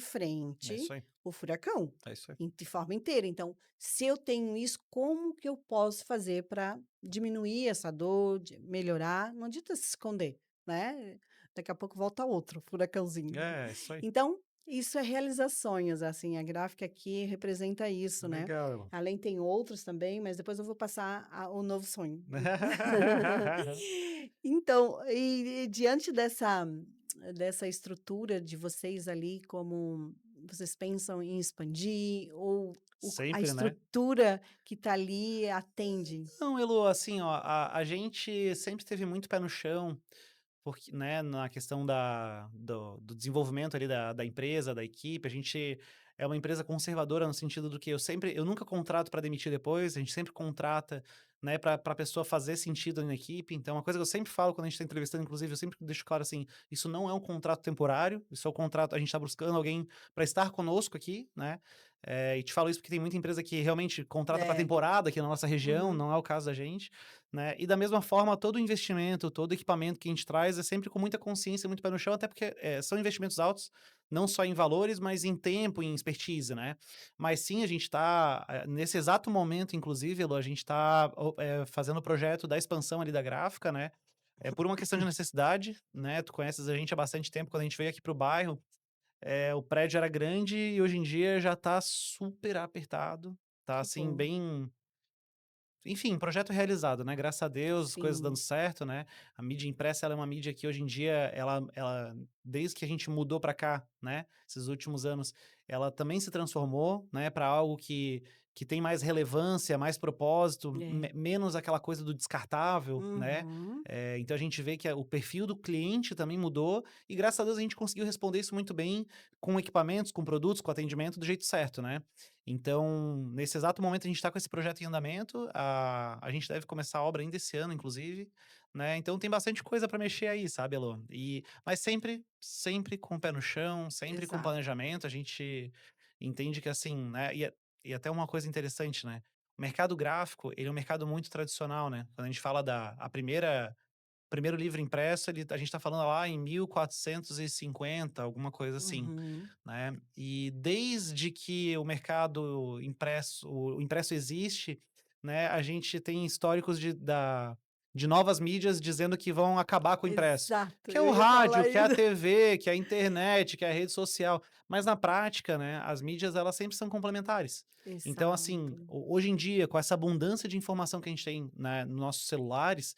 É frente isso aí, o furacão, é isso aí. de forma inteira. Então, se eu tenho isso, como que eu posso fazer para diminuir essa dor, melhorar? Não adianta se esconder, né? Daqui a pouco volta outro furacãozinho. É, isso aí. Então, isso é realizar sonhos, assim, a gráfica aqui representa isso, né. Legal. Além tem outros também, mas depois eu vou passar o novo sonho. Então, e diante dessa estrutura de vocês ali, como vocês pensam em expandir ou a Sempre, né. estrutura que está ali atende? Não, Elo, assim, ó, a gente sempre teve muito pé no chão, porque, né, na questão do desenvolvimento ali da empresa, da equipe, a gente é uma empresa conservadora no sentido do que eu nunca contrato para demitir depois, a gente sempre contrata, né, pra pessoa fazer sentido na equipe, então uma coisa que eu sempre falo quando a gente tá entrevistando, inclusive, eu sempre deixo claro assim, isso não é um contrato temporário, isso é um contrato, a gente tá buscando alguém para estar conosco aqui, né, e te falo isso porque tem muita empresa que realmente contrata para É. temporada aqui na nossa região, Uhum. não é o caso da gente, né, e da mesma forma todo o investimento, todo o equipamento que a gente traz é sempre com muita consciência, muito pé no chão, até porque, são investimentos altos, não só em valores, mas em tempo, em expertise, né. Mas sim, a gente está, nesse exato momento, inclusive, Elô, a gente está fazendo o projeto da expansão ali da gráfica, né, por uma questão de necessidade, né, tu conheces a gente há bastante tempo, quando a gente veio aqui para o bairro, o prédio era grande e hoje em dia já está super apertado, tá Que assim bom. bem, enfim, projeto realizado, né, graças a Deus, as coisas dando Sim. certo, né. A mídia impressa ela é uma mídia que hoje em dia ela desde que a gente mudou para cá, né, esses últimos anos, ela também se transformou, né, para algo que tem mais relevância, mais propósito, É. menos aquela coisa do descartável, né. Uhum. Então a gente vê que o perfil do cliente também mudou e graças a Deus a gente conseguiu responder isso muito bem com equipamentos, com produtos, com atendimento do jeito certo, né. Então, nesse exato momento a gente está com esse projeto em andamento, a gente deve começar a obra ainda esse ano inclusive, né, então tem bastante coisa para mexer aí, sabe, Elô. Mas sempre com o pé no chão, sempre com Exato. planejamento, a gente entende que assim, né, e até uma coisa interessante, né, o mercado gráfico, ele é um mercado muito tradicional, né, quando a gente fala da a primeira primeiro livro impresso, a gente está falando lá em 1450, alguma coisa assim, Uhum. né. E desde que o mercado impresso o impresso existe, né, a gente tem históricos de novas mídias dizendo que vão acabar com o impresso. Exato, Que é eu o ia rádio, falar que é a isso. TV, que é a internet, que é a rede social, mas na prática, né, as mídias elas sempre são complementares. Então assim, Exato. hoje em dia, com essa abundância de informação que a gente tem, né, nos nossos celulares,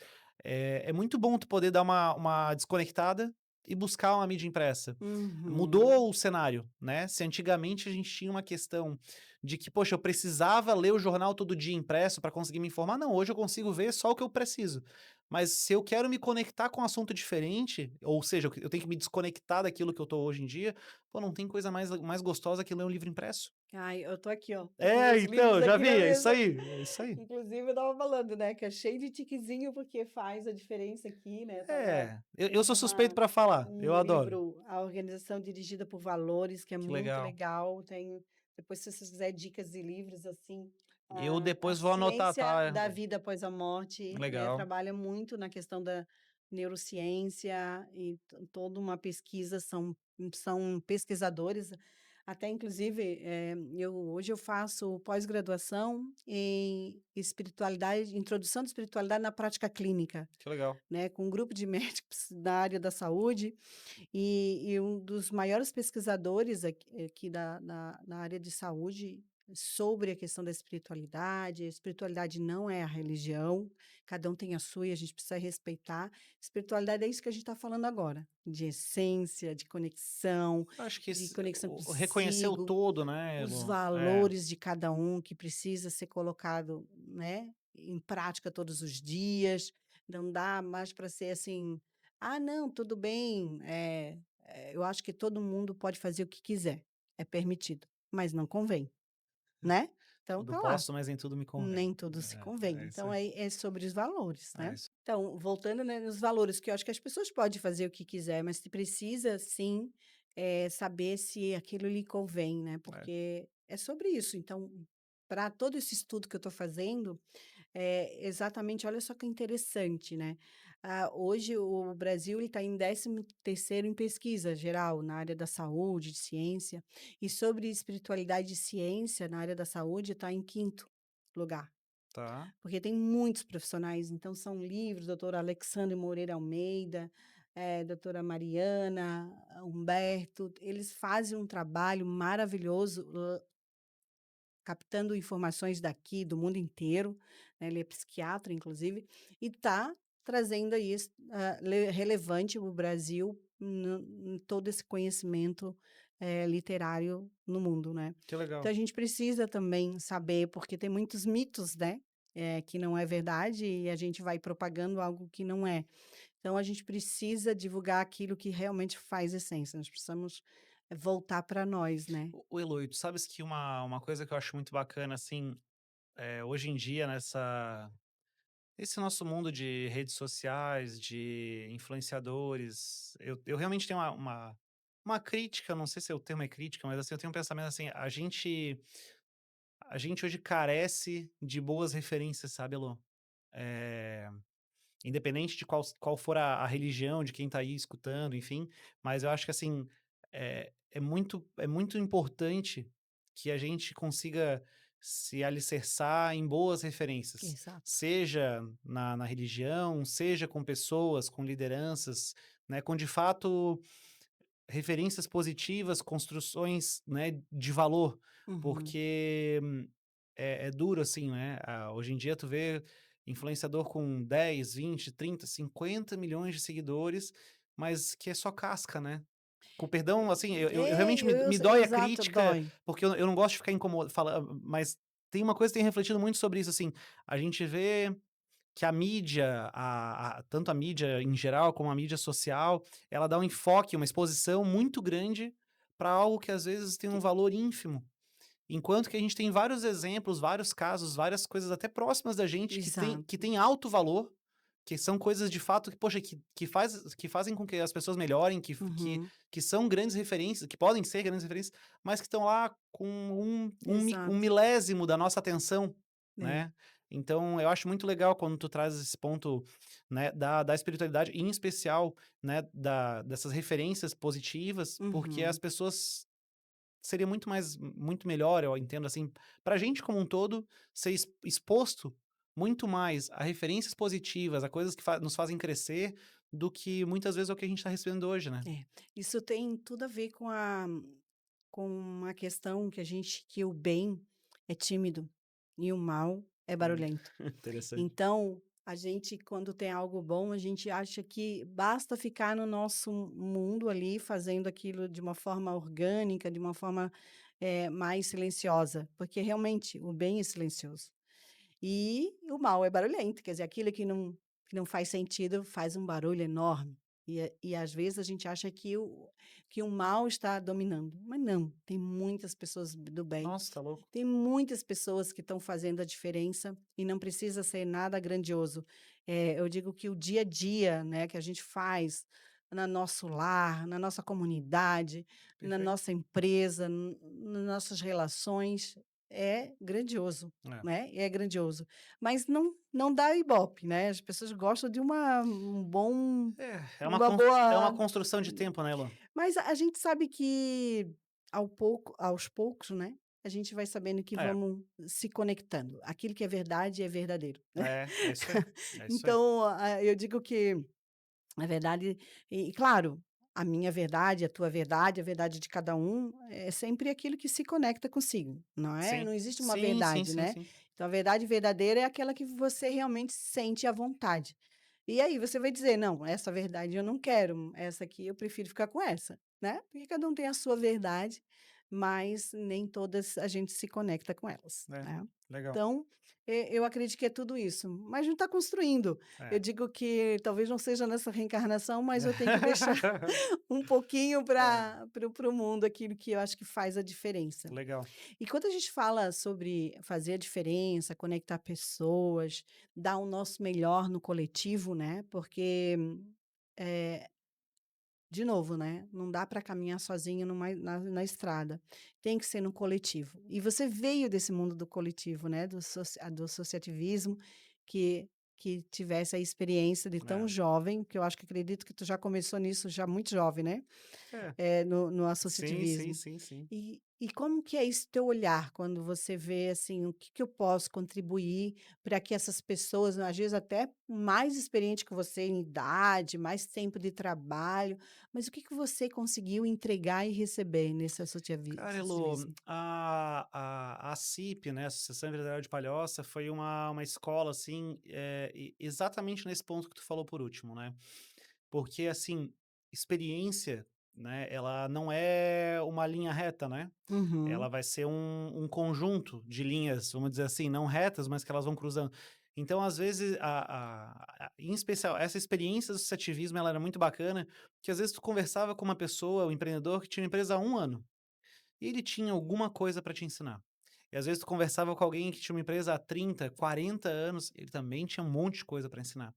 é muito bom tu poder dar uma desconectada e buscar uma mídia impressa. Uhum. Mudou o cenário, né, se antigamente a gente tinha uma questão de que, poxa, eu precisava ler o jornal todo dia impresso para conseguir me informar, não, hoje eu consigo ver só o que eu preciso. Mas se eu quero me conectar com um assunto diferente, ou seja, eu tenho que me desconectar daquilo que eu tô hoje em dia, pô, não tem coisa mais gostosa que ler um livro impresso. Ai, eu tô aqui, ó, tô com É, meus livros então, já aqui na vi, mesa. é isso aí. Inclusive eu estava falando, né, que é cheio de tiquezinho, porque faz a diferença aqui, né, estava É, eu lendo sou suspeito para falar, eu um adoro. livro, A Organização Dirigida por Valores, que é Que muito legal. legal, tem depois se vocês quiserem dicas de livros, assim, Eu A depois vou anotar, Ciência tá? da Vida Após a Morte, Legal. trabalha muito na questão da neurociência e toda uma pesquisa, são pesquisadores, até inclusive, hoje eu faço pós-graduação em espiritualidade, introdução de espiritualidade na prática clínica, Que legal. né, com um grupo de médicos da área da saúde, e um dos maiores pesquisadores aqui na área de saúde sobre a questão da espiritualidade. A espiritualidade não é a religião, cada um tem a sua e a gente precisa respeitar. Espiritualidade é isso que a gente está falando agora, de essência, Eu acho que de conexão o reconhecer o consigo, todo, né, os Elo? É, valores de cada um que precisa ser colocado, né, em prática todos os dias. Não dá mais para ser assim: "Ah, não, tudo bem, eu acho que todo mundo pode fazer o que quiser, é permitido, mas não convém", né. Então tudo tá lá, posso, mas nem tudo me convém. nem tudo se convém. É isso Então aí. é sobre os valores, É né. isso. Então, voltando, né, nos valores, que eu acho que as pessoas podem fazer o que quiser, mas se precisa sim, saber se aquilo lhe convém, né, É. porque é sobre isso. Então, para todo esse estudo que eu estou fazendo, exatamente, olha só que interessante, né, hoje o Brasil está em 13º em pesquisa geral na área da saúde, de ciência, e sobre espiritualidade e ciência na área da saúde está em 5º lugar. Tá. Porque tem muitos profissionais, então são livros, doutor Alexandre Moreira Almeida, doutora Mariana, Humberto, eles fazem um trabalho maravilhoso, captando informações daqui, do mundo inteiro, né, ele é psiquiatra inclusive, e está trazendo aí relevante o Brasil em todo esse conhecimento, literário no mundo, né. Que Então legal. a gente precisa também saber, porque tem muitos mitos, né, que não é verdade e a gente vai propagando algo que não é. Então a gente precisa divulgar aquilo que realmente faz essência, nós precisamos voltar para nós, né. O Eloy, tu sabes que uma coisa que eu acho muito bacana, assim, hoje em dia esse nosso mundo de redes sociais, de influenciadores, eu realmente tenho uma crítica, não sei se o termo é crítica, mas assim, eu tenho um pensamento assim, a gente hoje carece de boas referências, sabe, Elô? Eh, Independente de qual for a religião de quem tá aí escutando, enfim, mas eu acho que assim, é muito importante que a gente consiga se alicerçar em boas referências, Exato. seja na religião, seja com pessoas, com lideranças, né, com de fato referências positivas, construções, né, de valor, Uhum. porque é duro assim, né, hoje em dia tu vê influenciador com 10, 20, 30, 50 milhões de seguidores, mas que é só casca, né. Com perdão, assim, eu É, realmente me dói a exato, crítica, dói. porque eu não gosto de ficar incomodado falando, mas tem uma coisa que eu tenho refletido muito sobre isso, assim, a gente vê que a mídia, tanto a mídia em geral como a mídia social, ela dá um enfoque, uma exposição muito grande para algo que às vezes tem um Que valor ínfimo. Enquanto que a gente tem vários exemplos, vários casos, várias coisas até próximas da gente que exato. tem alto valor, que são coisas de fato que, poxa, que fazem com que as pessoas melhorem, Uhum, que são grandes referências, que podem ser grandes referências, mas que estão lá com um exato. milésimo da nossa atenção, É. né? Então, eu acho muito legal quando tu traz esse ponto, né, da espiritualidade, e em especial, né, dessas referências positivas, porque as Uhum. pessoas seria muito melhor, eu entendo assim, pra gente como um todo, ser exposto muito mais a referências positivas, a coisas que nos fazem crescer, do que muitas vezes é o que a gente tá recebendo hoje, né. É. Isso tem tudo a ver com uma questão que o bem é tímido e o mal é Hum, barulhento. interessante. Então, a gente quando tem algo bom, a gente acha que basta ficar no nosso mundo ali, fazendo aquilo de uma forma orgânica, de uma forma, mais silenciosa, porque realmente o bem é silencioso. E o mal é barulhento, quer dizer, aquilo que não faz sentido faz um barulho enorme. E às vezes a gente acha que o mal está dominando, mas não, tem muitas pessoas do bem, Nossa, tá louco. tem muitas pessoas que estão fazendo a diferença e não precisa ser nada grandioso. Eu digo que o dia a dia, né, que a gente faz no nosso lar, na nossa comunidade, na Perfeito. nossa empresa, nas nossas relações, é grandioso, É. né, é grandioso. Mas não dá ibope, né, as pessoas gostam de uma É uma boa. construção de tempo, né, Luan? Mas a gente sabe que aos poucos, né, a gente vai sabendo que É, vamos se conectando. Aquilo que é verdade é verdadeiro. é isso aí, é isso aí. Então, eu digo que a verdade e claro, a minha verdade, a verdade de cada um, é sempre aquilo que se conecta consigo, não é? Sim, Não existe uma sim, sim, verdade, sim, né. sim. Então a verdade verdadeira é aquela que você realmente sente à vontade. E aí você vai dizer: "Não, essa verdade eu não quero, essa aqui eu prefiro ficar com essa", né. Porque cada um tem a sua verdade, mas nem todas a gente se conecta com elas, É, né. legal. Então, eu acredito que é tudo isso, mas a gente está construindo. Eu É. digo que talvez não seja nessa reencarnação, mas eu tenho que deixar um pouquinho É, para o mundo aquilo que eu acho que faz a diferença. legal. E quando a gente fala sobre fazer a diferença, conectar pessoas, dar o nosso melhor no coletivo, né? Porque, eh, de novo, né? Não dá para caminhar sozinho na estrada. Tem que ser no coletivo. E você veio desse mundo do coletivo, né? Do associativismo, que tivesse a experiência de tão É. jovem, que eu acho que acredito que tu já começou nisso já muito jovem, né? É. No Sim, sim, associativismo. sim, sim. E como que é esse teu olhar quando você vê, assim, o que que eu posso contribuir para que essas pessoas, às vezes até mais experiente que você em idade, mais tempo de trabalho, mas o que que você conseguiu entregar e receber nesse Cara, Elô, associativismo? a CIP, né, Associação Empresarial de Palhoça, foi uma escola, assim, exatamente nesse ponto que tu falou por último, né? Porque, assim, experiência, né, ela não é uma linha reta, né? Ela Uhum, vai ser um conjunto de linhas, vamos dizer assim, não retas, mas que elas vão cruzando. Então, às vezes, em especial, essa experiência do associativismo, ela era muito bacana, que às vezes tu conversava com uma pessoa, um empreendedor que tinha uma empresa há 1 ano, e ele tinha alguma coisa para te ensinar. E às vezes tu conversava com alguém que tinha uma empresa há 30, 40 anos, ele também tinha um monte de coisa para ensinar.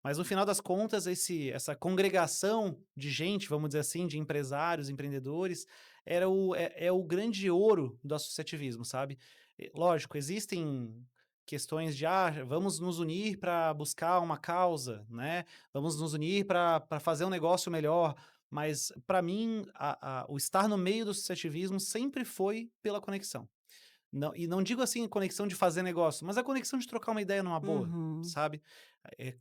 Mas no final das contas, essa congregação de gente, vamos dizer assim, de empresários, empreendedores, é o grande ouro do associativismo, sabe? Lógico, existem questões de, vamos nos unir para buscar uma causa, né? Vamos nos unir para fazer um negócio melhor. Mas, para mim, o estar no meio do associativismo sempre foi pela conexão. Não, e não digo assim, conexão de fazer negócio, mas a conexão de trocar uma ideia numa boa, uhum. sabe?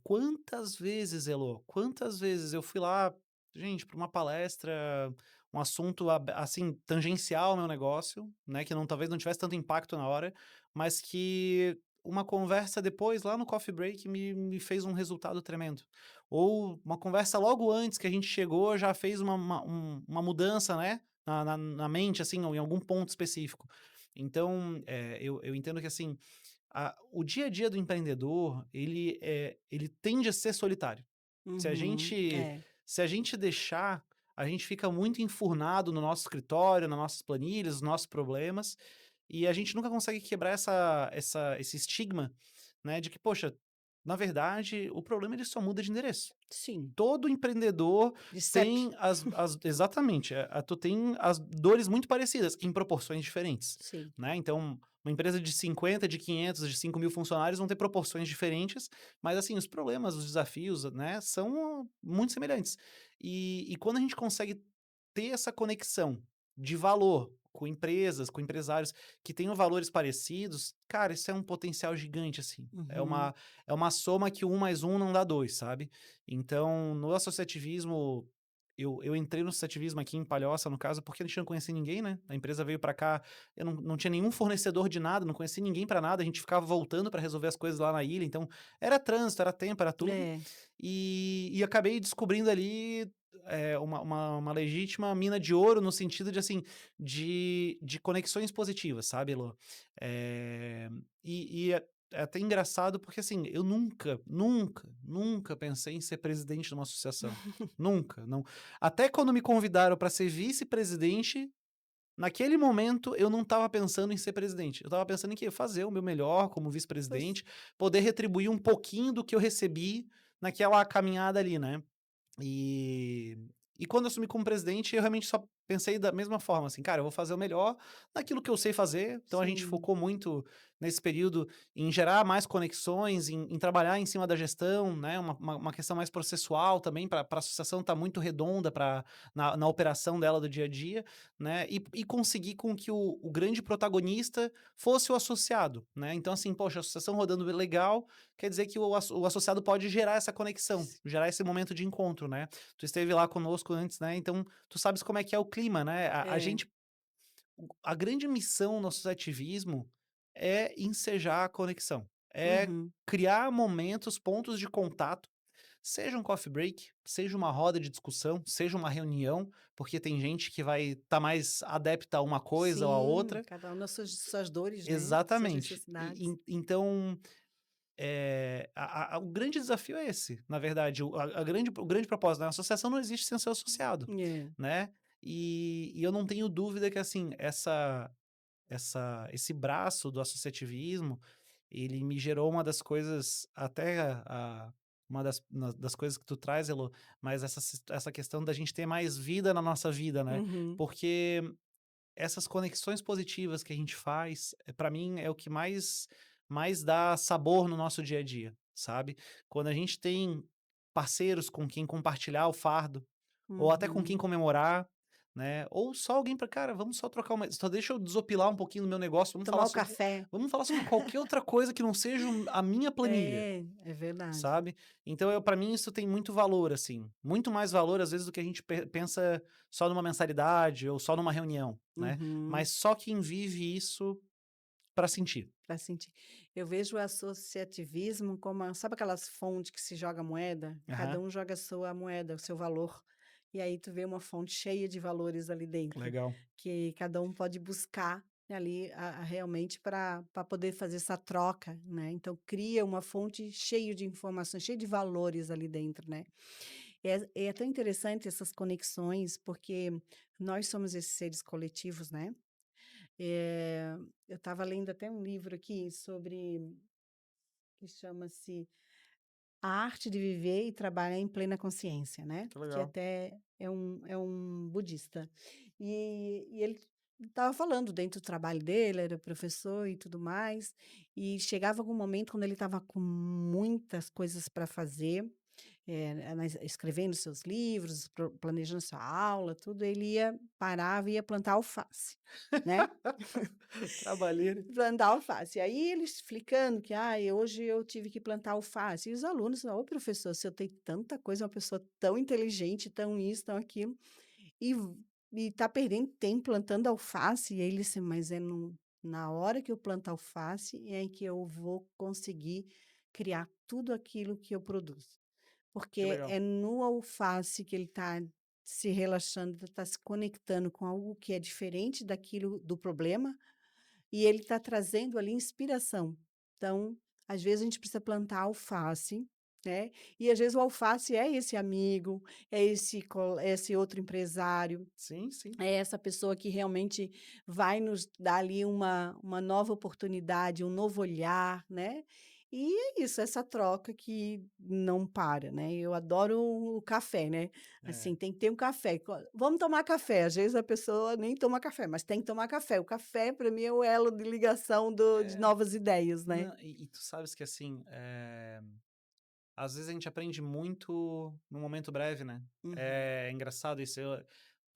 Quantas vezes, Elô, quantas vezes eu fui lá, gente, para uma palestra, um assunto assim, tangencial ao meu negócio, né? Que não, talvez não tivesse tanto impacto na hora, mas que uma conversa depois, lá no coffee break, me fez um resultado tremendo. ou uma conversa logo antes que a gente chegou já fez uma mudança, né, na mente, assim, ou em algum ponto específico. Então, eu entendo que, assim, o dia a dia do empreendedor, ele tende a ser solitário. Se a Uhum. gente É. se a gente deixar, a gente fica muito enfurnado no nosso escritório, nas nossas planilhas, nos nossos problemas, e a gente nunca consegue quebrar esse estigma, né, de que, poxa, na verdade, o problema ele só muda de endereço. Sim. Todo empreendedor De CEP. tem as exatamente, tu tem as dores muito parecidas, em proporções diferentes, Sim. né. Então, uma empresa de 50, de 500, de 5.000 funcionários vão ter proporções diferentes, mas assim, os problemas, os desafios, né, são muito semelhantes. E quando a gente consegue ter essa conexão de valor com empresas, com empresários que tenham valores parecidos, cara, isso é um potencial gigante, assim. É Uhum. uma é uma soma que 1 mais 1 não dá 2, sabe. Então, no associativismo, eu entrei no associativismo aqui em Palhoça, no caso, porque a gente não conhecia ninguém, né. A empresa veio pra cá, eu não tinha nenhum fornecedor de nada, não conhecia ninguém pra nada, a gente ficava voltando pra resolver as coisas lá na ilha, então era trânsito, era tempo, era tudo. É. E acabei descobrindo ali, uma legítima mina de ouro no sentido de, assim, de conexões positivas, sabe, Elô. É até engraçado porque, assim, eu nunca, nunca, nunca pensei em ser presidente de uma associação. Nunca, não. Até quando me convidaram para ser vice-presidente, naquele momento eu não estava pensando em ser presidente. Eu estava pensando em quê? Fazer o meu melhor como Pois vice-presidente, poder retribuir um pouquinho do que eu recebi naquela caminhada ali, né. E e quando eu assumi como presidente, eu realmente só pensei da mesma forma, assim: "Cara, eu vou fazer o melhor naquilo que eu sei fazer". Então a gente sim. focou muito nesse período em gerar mais conexões, em trabalhar em cima da gestão, né, uma questão mais processual também pra associação estar muito redonda pra na operação dela do dia a dia, né, e conseguir com que o grande protagonista fosse o associado, né. Então assim, poxa, a associação rodando legal, quer dizer que o associado pode gerar essa conexão, S gerar esse momento de encontro, né. Tu esteve lá conosco antes, né, então tu sabes como é que é o clima, né. A É. gente a grande missão no associativismo é ensejar a conexão, é Uhum. criar momentos, pontos de contato, seja um coffee break, seja uma roda de discussão, seja uma reunião, porque tem gente que vai estar mais adepta a uma coisa ou a Sim, outra. cada um nas suas dores, né, suas Exatamente. necessidades. Então o grande desafio é esse, na verdade, o grande propósito da associação não existe sem ser associado, É. né. E eu não tenho dúvida que, assim, esse braço do associativismo, ele me gerou uma das coisas até uma das coisas que tu traz, Elô, mas essa questão da gente ter mais vida na nossa vida, né. Uhum. Porque essas conexões positivas que a gente faz, para mim é o que mais dá sabor no nosso dia a dia, sabe. Quando a gente tem parceiros com quem compartilhar o fardo, ou até com quem Uhum. comemorar, né, ou só alguém para "Cara, vamos só trocar uma só deixa eu desopilar um pouquinho do meu negócio, Tomar o café. vamos falar sobre qualquer outra coisa que não seja a minha planilha", É, é verdade. sabe. Então para mim isso tem muito valor, assim, muito mais valor às vezes do que a gente pensa só numa mensalidade ou só numa reunião, né, Uhum. mas só quem vive isso para sentir. Pra sentir. Eu vejo o associativismo como sabe aquelas fontes que se joga moeda? Cada Aham, um joga a sua moeda, o seu valor. E aí tu vê uma fonte cheia de valores ali dentro, legal. que cada um pode buscar ali realmente para poder fazer essa troca, né? Então cria uma fonte cheia de informações, cheia de valores ali dentro, né? É tão interessante essas conexões, porque nós somos esses seres coletivos, né? Eh, eu estava lendo até um livro aqui sobre que chama-se A Arte de Viver e Trabalhar em Plena Consciência, né, Que que legal. até é um budista. E ele estava falando dentro do trabalho dele, era professor e tudo mais, e chegava algum momento quando ele estava com muitas coisas para fazer, escrevendo seus livros, planejando sua aula, tudo, ele parava e ia plantar alface, né. Trabalheira. Plantar alface. Aí ele explicando que: ah, hoje eu tive que plantar alface". E os alunos falam: "Ô professor, você tem tanta coisa, uma pessoa tão inteligente, tão isso, tão aquilo, e tá perdendo tempo plantando alface". E aí ele disse: "Mas é na hora que eu plantar alface é que eu vou conseguir criar tudo aquilo que eu produzo". Que porque legal. é no alface que ele está se relaxando, está se conectando com algo que é diferente daquilo do problema, e ele está trazendo ali inspiração. Então, às vezes a gente precisa plantar alface, né, e às vezes o alface é esse amigo, é esse outro empresário, Sim, sim. é essa pessoa que realmente vai nos dar ali uma nova oportunidade, um novo olhar, né. E é isso, essa troca que não para, né. Eu adoro o café, né, É, assim, tem que ter um café. Vamos tomar café, às vezes a pessoa nem toma café, mas tem que tomar café. O café para mim é o elo de ligação de é, novas ideias, né. não, e tu sabes que, assim, às vezes a gente aprende muito num momento breve, né. Uhum. É engraçado isso,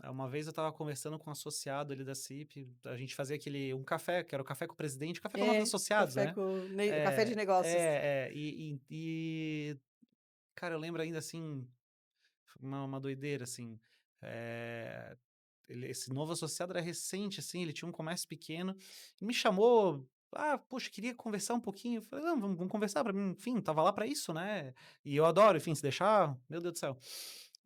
uma vez eu estava conversando com um associado ali da CIP, a gente fazia um café, que era o café com o presidente, café com novos É, associados, café né. com café de É, negócios. é, cara, eu lembro ainda, assim, uma doideira, assim, eh, esse novo associado era recente, assim, ele tinha um comércio pequeno, e me chamou: "Ah, poxa, queria conversar um pouquinho", eu falei: "Não, vamos conversar, pra mim, enfim, estava lá pra isso, né". E eu adoro, enfim, se deixar, meu Deus do céu.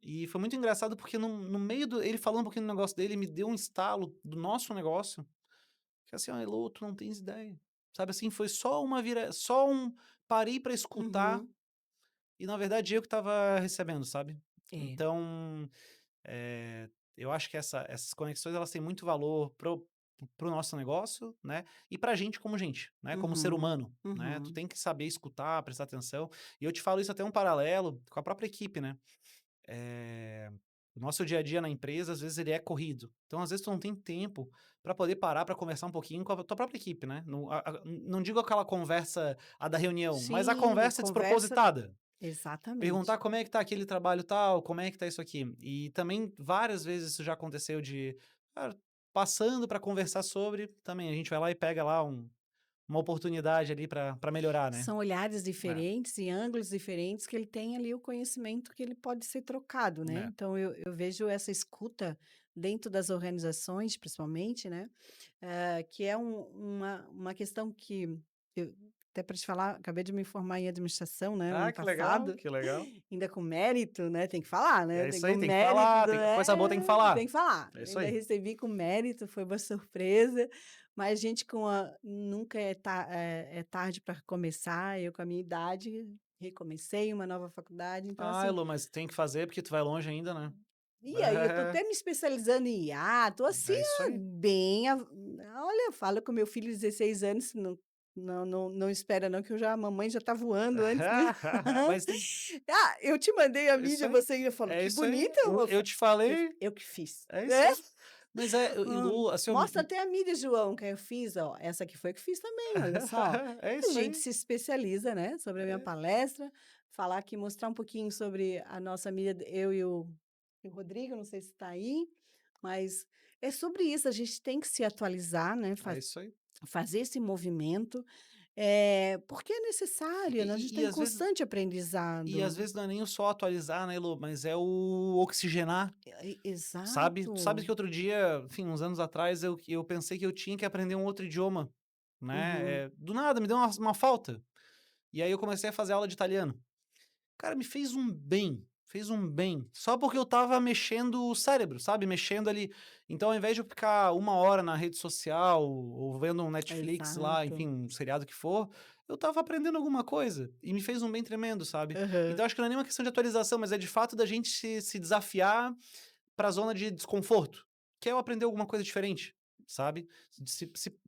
E foi muito engraçado, porque no meio do ele falando um pouquinho do negócio dele, me deu um estalo do nosso negócio, que assim: "Ó, Elô, tu não tens ideia". Sabe, assim, foi só um parei pra escutar, Uhum. e na verdade eu que estava recebendo, sabe. É. Então, eh, eu acho que essas conexões, elas têm muito valor pro nosso negócio, né, e pra gente como gente, né, como ser Uhum. humano, né. Tu Uhum. tem que saber escutar, prestar atenção, e eu te falo isso até um paralelo com a própria equipe, né. Eh, o nosso dia a dia na empresa, às vezes, ele é corrido. Então, às vezes, tu não tem tempo para poder parar para conversar um pouquinho com a tua própria equipe, né. Não digo aquela conversa, a da reunião, mas a Sim, conversa conversa despropositada. Perguntar exatamente. como é que tá aquele trabalho tal, como é que tá isso aqui. E também várias vezes isso já aconteceu de, cara, passando para conversar sobre, também a gente vai lá e pega lá uma oportunidade ali para melhorar, né. São olhares É, diferentes e ângulos diferentes que ele tem ali o conhecimento que ele pode ser trocado, né. é. Então eu vejo essa escuta dentro das organizações, principalmente, né, que é uma questão que eu até para te falar, acabei de me formar em administração, né, Ah, ano que legal, passado, que legal. ainda com mérito, né, tem que falar, né, É tem isso com aí, tem que mérito, falar, tem coisa boa tem que é, tem falar. que falar. É isso Ainda aí. recebi com mérito, foi uma surpresa, mas gente com a nunca é tarde para começar, eu com a minha idade, recomecei uma nova faculdade, então Ah, assim, Elô, mas tem que fazer porque tu vai longe ainda, né. e aí eu tô até me especializando em IA, tô assim, É isso aí. bem olha, eu falo com meu filho de 16 anos, não espera não que eu já a mamãe já tá voando antes dele. Mas tem "Ah, eu te mandei a é isso mídia, aí, você ainda falou, é que isso aí. bonita", Eu eu eu fa te eu falei, eu que fiz. é isso É. aí. Mas Elô, assim, eu Mostra até a mídia, João, que eu fiz, ó, essa aqui foi eu que fiz também, olha só. é A isso gente aí. se especializa, né, sobre a minha É, palestra, falar aqui, mostrar um pouquinho sobre a nossa mídia, eu e o Rodrigo, não sei se está aí, mas é sobre isso, a gente tem que se atualizar, né, é isso aí. fazer esse movimento, porque é necessário, né, a gente E está em às vezes constante aprendizado. não é nem o só atualizar, né, Elô, mas é o oxigenar, sabe. Exato. Tu sabes que outro dia, enfim, uns anos atrás, eu pensei que eu tinha que aprender um outro idioma, né, Uhum. do nada me deu uma falta. E aí eu comecei a fazer aula de italiano. Cara, me fez um bem, só porque eu estava mexendo o cérebro, sabe, mexendo ali. Então, ao invés de eu ficar 1 hora na rede social ou vendo um Netflix lá, Exato. enfim, um seriado que for, eu estava aprendendo alguma coisa e me fez um bem tremendo, sabe. Aham. Então acho que não é nem uma questão de atualização, mas é de fato da gente se desafiar para a zona de desconforto, que é eu aprender alguma coisa diferente, sabe.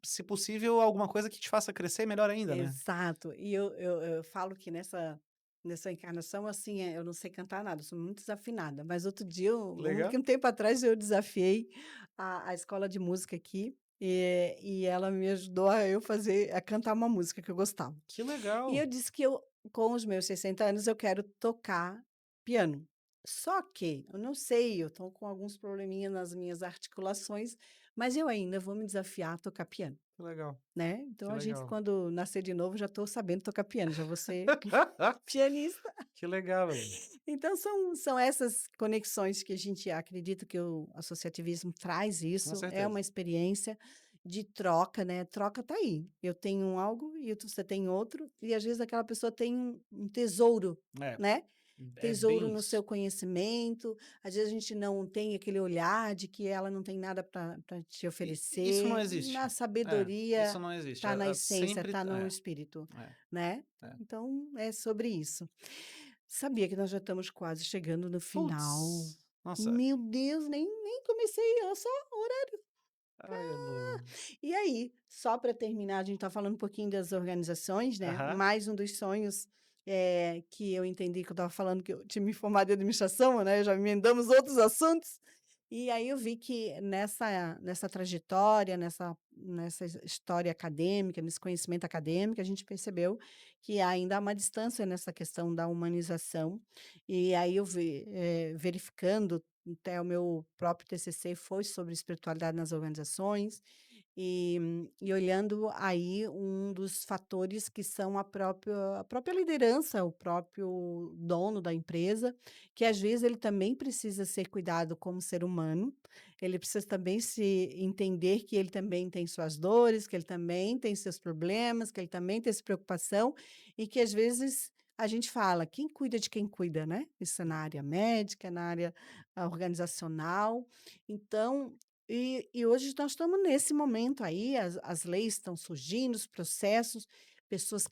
Se possível, alguma coisa que te faça crescer melhor ainda, né. Exato. E eu falo que nessa encarnação, assim, eu não sei cantar nada, eu sou muito desafinada, mas outro dia Legal. um tempo atrás eu desafiei a escola de música aqui, e ela me ajudou a cantar uma música que eu gostava. Que E legal, eu disse que eu, com os meus 60 anos, eu quero tocar piano. Só que eu não sei, eu estou com alguns probleminhas nas minhas articulações, mas eu ainda vou me desafiar a tocar piano. que legal, Né, que então a gente legal. quando nascer de novo já estou sabendo tocar piano, já vou ser pianista. Que legal, Elo. Então são essas conexões que a gente acredita que o associativismo traz Com isso, é certeza. uma experiência de troca, né, troca tá aí, eu tenho algo e você tem outro, e às vezes aquela pessoa tem um tesouro, É, né. É tesouro bem no seu isso. conhecimento, às vezes a gente não tem aquele olhar de que ela não tem nada para te Isso não oferecer, existe. na É, isso sabedoria não existe. está na essência, Sempre. está no espírito, É, né. é. Então é sobre isso. Sabia que nós já estamos quase chegando no final? Putz, nossa. Meu Deus, nem comecei, eu só Ai, Elô. e aí, só para terminar, a gente está falando um pouquinho das organizações, né, Aham. mais um dos sonhos, que eu entendi que eu estava falando que eu tinha me formado em administração, né, já emendamos outros assuntos, e aí eu vi que nessa trajetória, nessa história acadêmica, nesse conhecimento acadêmico, a gente percebeu que ainda há uma distância nessa questão da humanização, e aí eu verificando, até o meu próprio TCC foi sobre espiritualidade nas organizações, e olhando aí um dos fatores que são a própria liderança, o próprio dono da empresa, que às vezes ele também precisa ser cuidado como ser humano, ele precisa também se entender que ele também tem suas dores, que ele também tem seus problemas, que ele também tem essa preocupação, e que às vezes a gente fala: "Quem cuida de quem cuida", né? Isso é na área médica, na área, organizacional. Então, e hoje nós estamos nesse momento aí, as leis estão surgindo, os processos, pessoas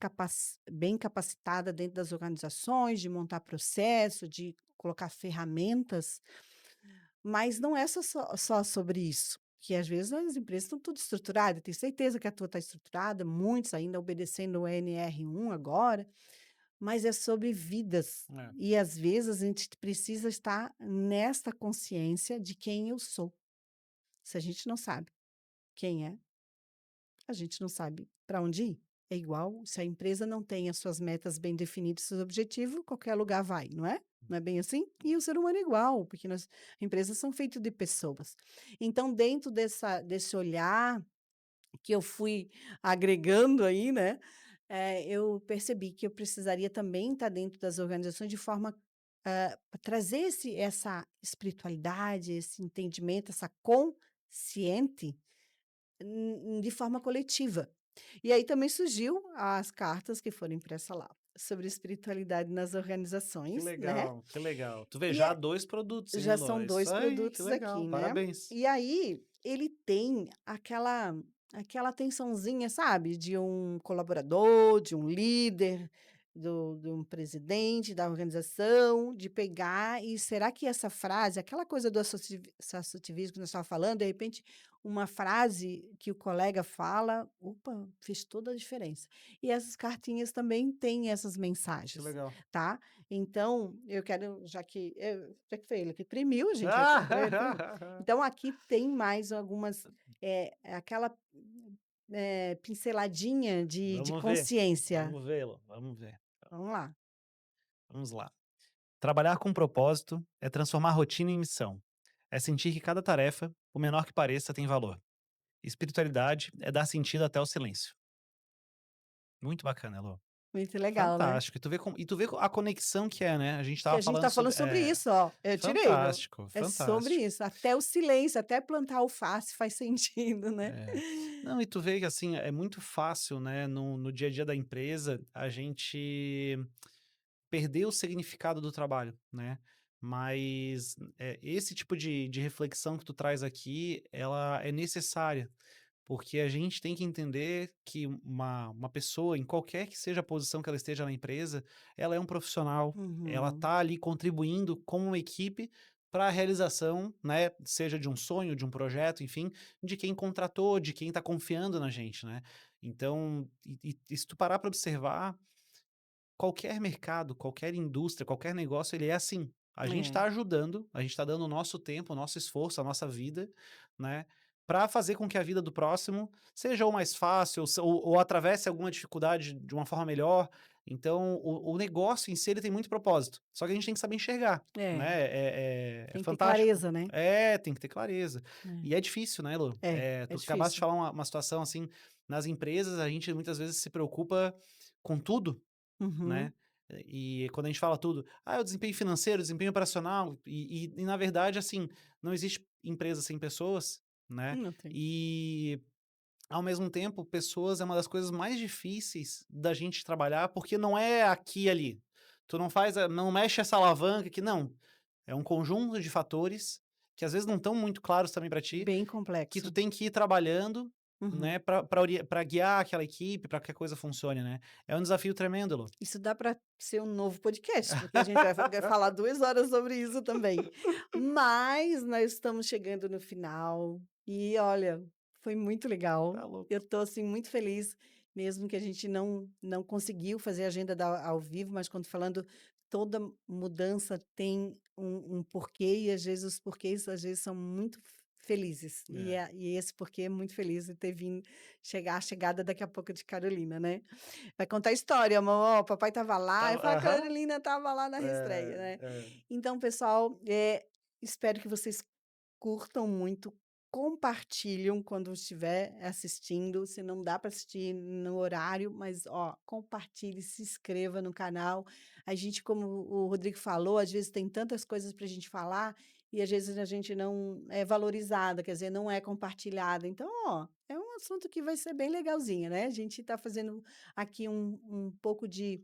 bem capacitadas dentro das organizações, de montar processo, de colocar ferramentas, mas não é só sobre isso, que às vezes as empresas estão tudo estruturadas, tenho certeza que a tua está estruturada, muitos ainda obedecendo o NR1 agora, mas é sobre vidas. É. E às vezes a gente precisa estar nesta consciência de quem eu sou. Se a gente não sabe quem é, a gente não sabe para onde ir. É igual se a empresa não tem as suas metas bem definidas, seus objetivos, qualquer lugar vai, não é? Não é bem assim? E o ser humano é igual, porque empresas são feitas de pessoas. Então, dentro desse olhar que eu fui agregando aí, né, eu percebi que eu precisaria também estar dentro das organizações de forma a trazer essa espiritualidade, esse entendimento, essa consciente de forma coletiva. E aí também surgiu as cartas que foram impressas lá, sobre espiritualidade nas Que organizações, né, legal, que legal. Tu vê e já é 2 produtos, hein, já Elô? são Isso 2 aí, que produtos legal, aqui, né. parabéns. E aí, ele tem aquela atençãozinha, sabe, de um colaborador, de um líder, de um presidente da organização, de pegar e será que essa frase, aquela coisa do associativismo que nós estávamos falando, de repente, uma frase que o colega fala, opa, fez toda a diferença. E essas cartinhas também têm essas Que mensagens, legal. tá. Então, eu quero, já que foi ele que imprimiu, a gente vai para imprimir. Ah! Então aqui tem mais algumas, aquela, pinceladinha de Vamos ver, consciência. vamos vê-lo, vamos ver. Vamos lá. Vamos lá. Trabalhar com propósito é transformar rotina em missão. É sentir que cada tarefa, por menor que pareça, tem valor. Espiritualidade é dar sentido até o silêncio. Muito bacana, Elô. Muito legal, né. Fantástico. E tu vê a conexão que é, né, a gente Que estava a gente falando está falando sobre sobre isso, ó, eu tirei, viu. fantástico, É sobre fantástico. isso, até o silêncio, até plantar alface faz sentido, né. É. Não, e tu vê que, assim, é muito fácil, né, no dia a dia da empresa, a gente perder o significado do trabalho, né. Mas, esse tipo de reflexão que tu traz aqui, ela é necessária. Porque a gente tem que entender que uma pessoa, em qualquer que seja a posição que ela esteja na empresa, ela é um profissional, ela Uhum. está ali contribuindo como uma equipe para a realização, né, seja de um sonho, de um projeto, enfim, de quem contratou, de quem está confiando na gente, né. Então, e se tu parar para observar, qualquer mercado, qualquer indústria, qualquer negócio, ele é assim. A gente É, está ajudando, a gente está dando o nosso tempo, o nosso esforço, a nossa vida, né, para fazer com que a vida do próximo seja ou mais fácil, ou atravesse alguma dificuldade de uma forma melhor. Então, o negócio em si, ele tem muito propósito. Só que a gente tem que saber enxergar, é, né? É tem que ter fantástico. clareza, né. É, tem que ter clareza. E é É, difícil, né, Lu? é Tu acabaste de difícil. falar uma situação assim, nas empresas, a gente muitas vezes se preocupa com tudo, Uhum. né. E quando a gente fala tudo: "Ah, o desempenho financeiro, desempenho operacional", e na verdade, assim, não existe empresa sem pessoas, né, Não tem. e ao mesmo tempo, pessoas é uma das coisas mais difíceis da gente trabalhar, porque não é aqui e ali. Tu não faz a não mexe essa alavanca que não, é um conjunto de fatores que às vezes não estão muito claros também para ti, Bem que tu complexo. tem que ir trabalhando, Uhum. né, para guiar aquela equipe, para que a coisa funcione, né. É um desafio tremendo, Elô. Isso dá para ser um novo podcast, porque a gente vai falar 2 horas sobre isso também. Mas nós estamos chegando no final e olha, foi muito legal. Tá Eu louco. estou, assim, muito feliz, mesmo que a gente não conseguiu fazer a agenda da ao vivo, mas quando falando, toda mudança tem um porquê e às vezes os porquês, às vezes, são muito felizes. É. E esse porquê é muito feliz de ter vindo chegar a chegada daqui a pouco de Carolina, né. Vai contar história, amor, "Ó, papai estava lá", eu Tá falo: "A aham. Carolina estava lá na reestreia", É, né. é. Então pessoal, espero que vocês curtam muito, compartilham quando estiver assistindo, se não dá para assistir no horário, mas ó, compartilhe, se inscreva no canal. A gente, como o Rodrigo falou, às vezes tem tantas coisas para a gente falar e às vezes a gente não é valorizada, quer dizer, não é compartilhada. Então, ó, é um assunto que vai ser bem legalzinho, né? A gente está fazendo aqui um pouco de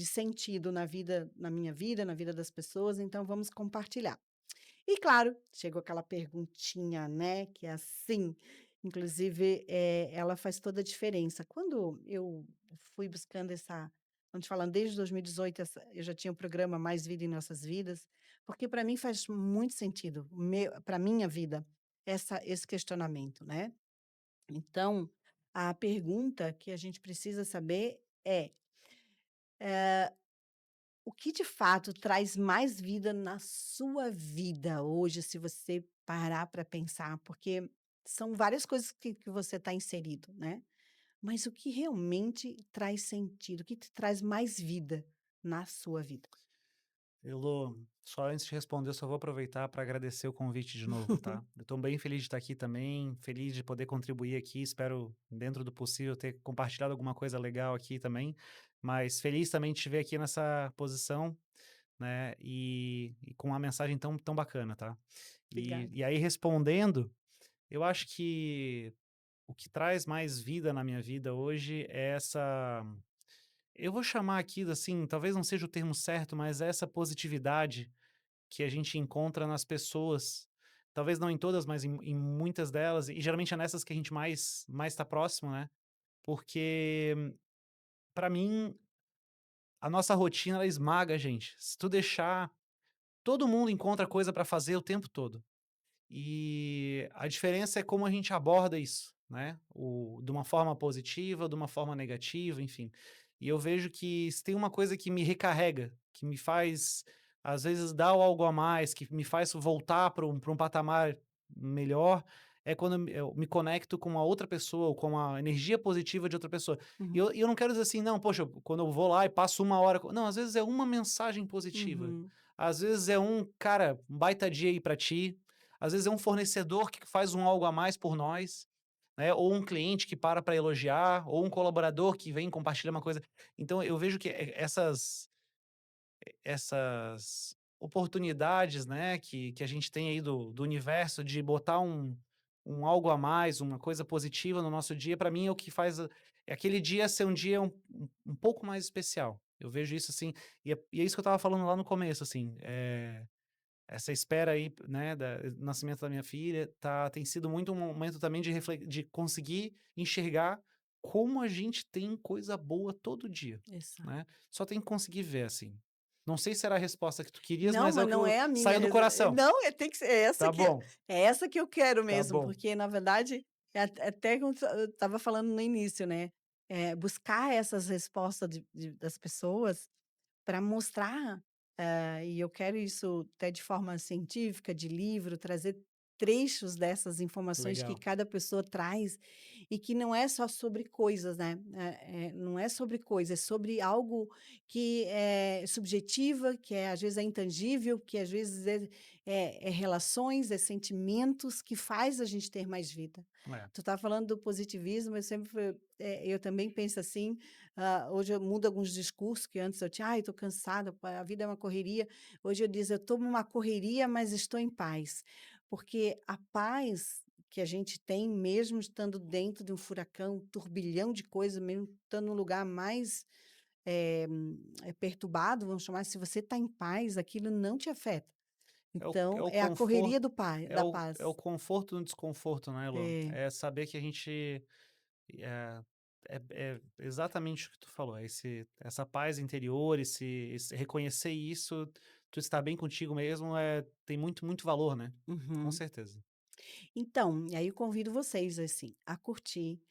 sentido na vida, na minha vida, na vida das pessoas, então vamos compartilhar. E claro, chegou aquela perguntinha, né, que é assim, inclusive, ela faz toda a diferença. Quando eu fui buscando essa estamos falando desde 2018, eu já tinha o programa Mais Vida em Nossas Vidas, porque para mim faz muito sentido, para minha vida, esse questionamento, né. Então, a pergunta que a gente precisa saber é o que de fato traz mais vida na sua vida hoje, se você parar para pensar? Porque são várias coisas que você está inserido, né? Mas o que realmente traz sentido? O que te traz mais vida na sua vida? Elô, só antes de responder, eu só vou aproveitar para agradecer o convite de novo, tá? Eu estou bem feliz de estar aqui também, feliz de poder contribuir aqui, espero, dentro do possível, ter compartilhado alguma coisa legal aqui também, mas feliz também de te ver aqui nessa posição, né? E com uma mensagem tão bacana, tá? Obrigada. E aí, respondendo, eu acho que o que traz mais vida na minha vida hoje é essa. Eu vou chamar aqui, assim, talvez não seja o termo certo, mas é essa positividade que a gente encontra nas pessoas, talvez não em todas, mas em muitas delas, e geralmente é nessas que a gente mais está próximo, né, porque para mim a nossa rotina ela esmaga a gente. Se tu deixar, todo mundo encontra coisa para fazer o tempo todo. E a diferença é como a gente aborda isso, né? De uma forma positiva, de uma forma negativa, enfim. E eu vejo que se tem uma coisa que me recarrega, que me faz, às vezes, dar algo a mais, que me faz voltar para um patamar melhor, é quando eu me conecto com uma outra pessoa, ou com a energia positiva de outra pessoa. Uhum, E eu não quero dizer assim, não, poxa, quando eu vou lá e passo uma hora. Não, às vezes é uma mensagem positiva. uhum, Às vezes é cara, um baita dia aí pra ti. Às vezes é um fornecedor que faz um algo a mais por nós, né, ou um cliente que para elogiar, ou um colaborador que vem compartilhar uma coisa. Então eu vejo que essas oportunidades, né, que a gente tem aí do universo de botar um algo a mais, uma coisa positiva no nosso dia, para mim é o que faz aquele dia ser um dia um pouco mais especial. Eu vejo isso assim, e é isso que eu estava falando lá no começo, assim, essa espera aí, né, do nascimento da minha filha, tem sido muito um momento também de conseguir enxergar como a gente tem coisa boa todo dia, exato. né. Só tem que conseguir ver, assim. Não sei se era a resposta que tu querias, Não, mas é mas o que não eu é a minha saiu do reso coração. não, tem que ser Tá bom, é essa que eu quero tá mesmo, bom. porque na verdade, até como eu estava falando no início, né, buscar essas respostas das pessoas para mostrar, e eu quero isso até de forma científica, de livro, trazer trechos dessas informações que Legal. cada pessoa traz, e que não é só sobre coisas, né, não é sobre coisas, é sobre algo que é subjetiva, que às vezes é intangível, que às vezes é relações, é sentimentos que faz a gente ter mais vida. É, Tu tá falando do positivismo, eu também penso assim. Hoje eu mudo alguns discursos que antes eu tinha: "Ai, estou cansada, a vida é uma correria". Hoje eu digo: "Eu estou numa correria, mas estou em paz". Porque a paz que a gente tem, mesmo estando dentro de um furacão, um turbilhão de coisas, mesmo estando no lugar mais perturbado, vamos chamar, se você está em paz, aquilo não te afeta. É Então, o é a correria do conforto, pai da paz. é o conforto no desconforto, né, Elô? É. É saber que a gente, eh, é exatamente o que tu falou, é essa paz interior, esse reconhecer isso, tu estar bem contigo mesmo, tem muito, muito valor, né? Com Uhum. certeza. Então, e aí eu convido vocês, assim, a curtir.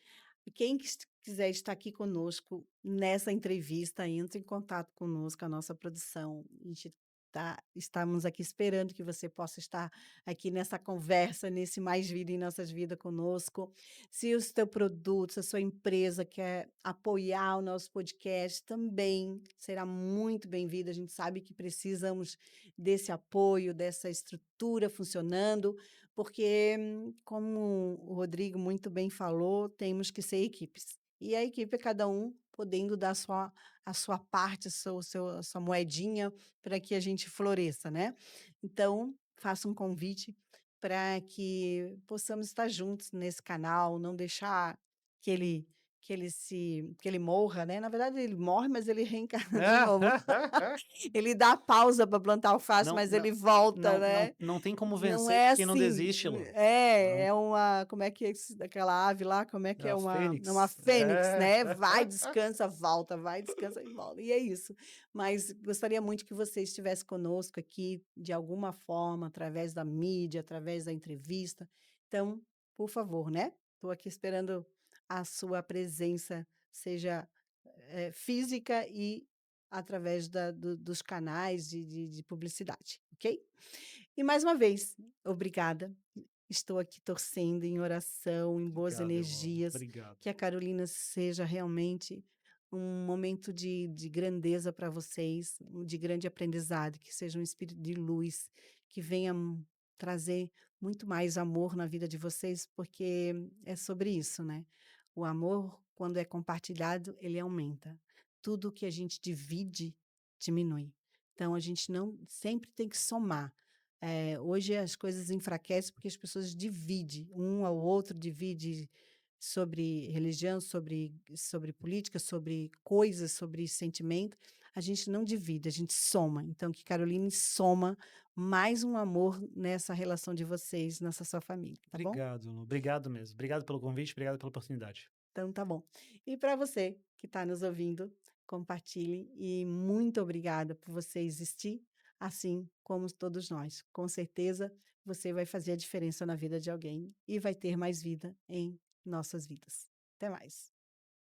E quem quiser estar aqui conosco nessa entrevista, entre em contato conosco, a nossa produção. A gente estamos aqui esperando que você possa estar aqui nessa conversa, nesse Mais Vida em Nossas Vidas conosco. Se o seu produto, se a sua empresa quer apoiar o nosso podcast, também será muito bem-vindo. A gente sabe que precisamos desse apoio, dessa estrutura funcionando, porque, como o Rodrigo muito bem falou, temos que ser equipes. E a equipe é cada um podendo dar a sua parte, a sua moedinha para que a gente floresça, né. Então, faço um convite para que possamos estar juntos nesse canal, não deixar que ele morra, né, na verdade ele morre, mas ele reencarna de novo. Ele dá pausa para plantar alface, Não, mas não, ele volta, não, né. não tem como Não vencer é quem não assim. desiste, Elô. É, Não, é uma como é que é esse daquela ave lá, como é é que é a uma fênix. fênix, né, vai, descansa, volta, vai, descansa e volta, e é isso. Mas gostaria muito que você estivesse conosco aqui, de alguma forma, através da mídia, através da entrevista. Então, por favor, né, estou aqui esperando a sua presença, seja, física e através dos canais de publicidade, ok? E mais uma vez, obrigada. Estou aqui torcendo em oração, em boas Obrigado, Elô. energias, Obrigado. que a Carolina seja realmente um momento de grandeza para vocês, de grande aprendizado, que seja um espírito de luz, que venha trazer muito mais amor na vida de vocês, porque é sobre isso, né? O amor, quando é compartilhado, ele aumenta. Tudo que a gente divide, diminui. Então, a gente não sempre tem que somar. Hoje as coisas enfraquecem porque as pessoas dividem, um ao outro divide sobre religião, sobre política, sobre coisas, sobre sentimento. A gente não divide, a gente soma. Então, que Caroline soma mais um amor nessa relação de vocês, nessa sua família, tá bom? Obrigado, Elô. Obrigado mesmo. Obrigado pelo convite, obrigado pela oportunidade. Então tá bom. E para você que está nos ouvindo, compartilhe e muito obrigada por você existir, assim como todos nós. Com certeza você vai fazer a diferença na vida de alguém e vai ter mais vida em nossas vidas. Até mais.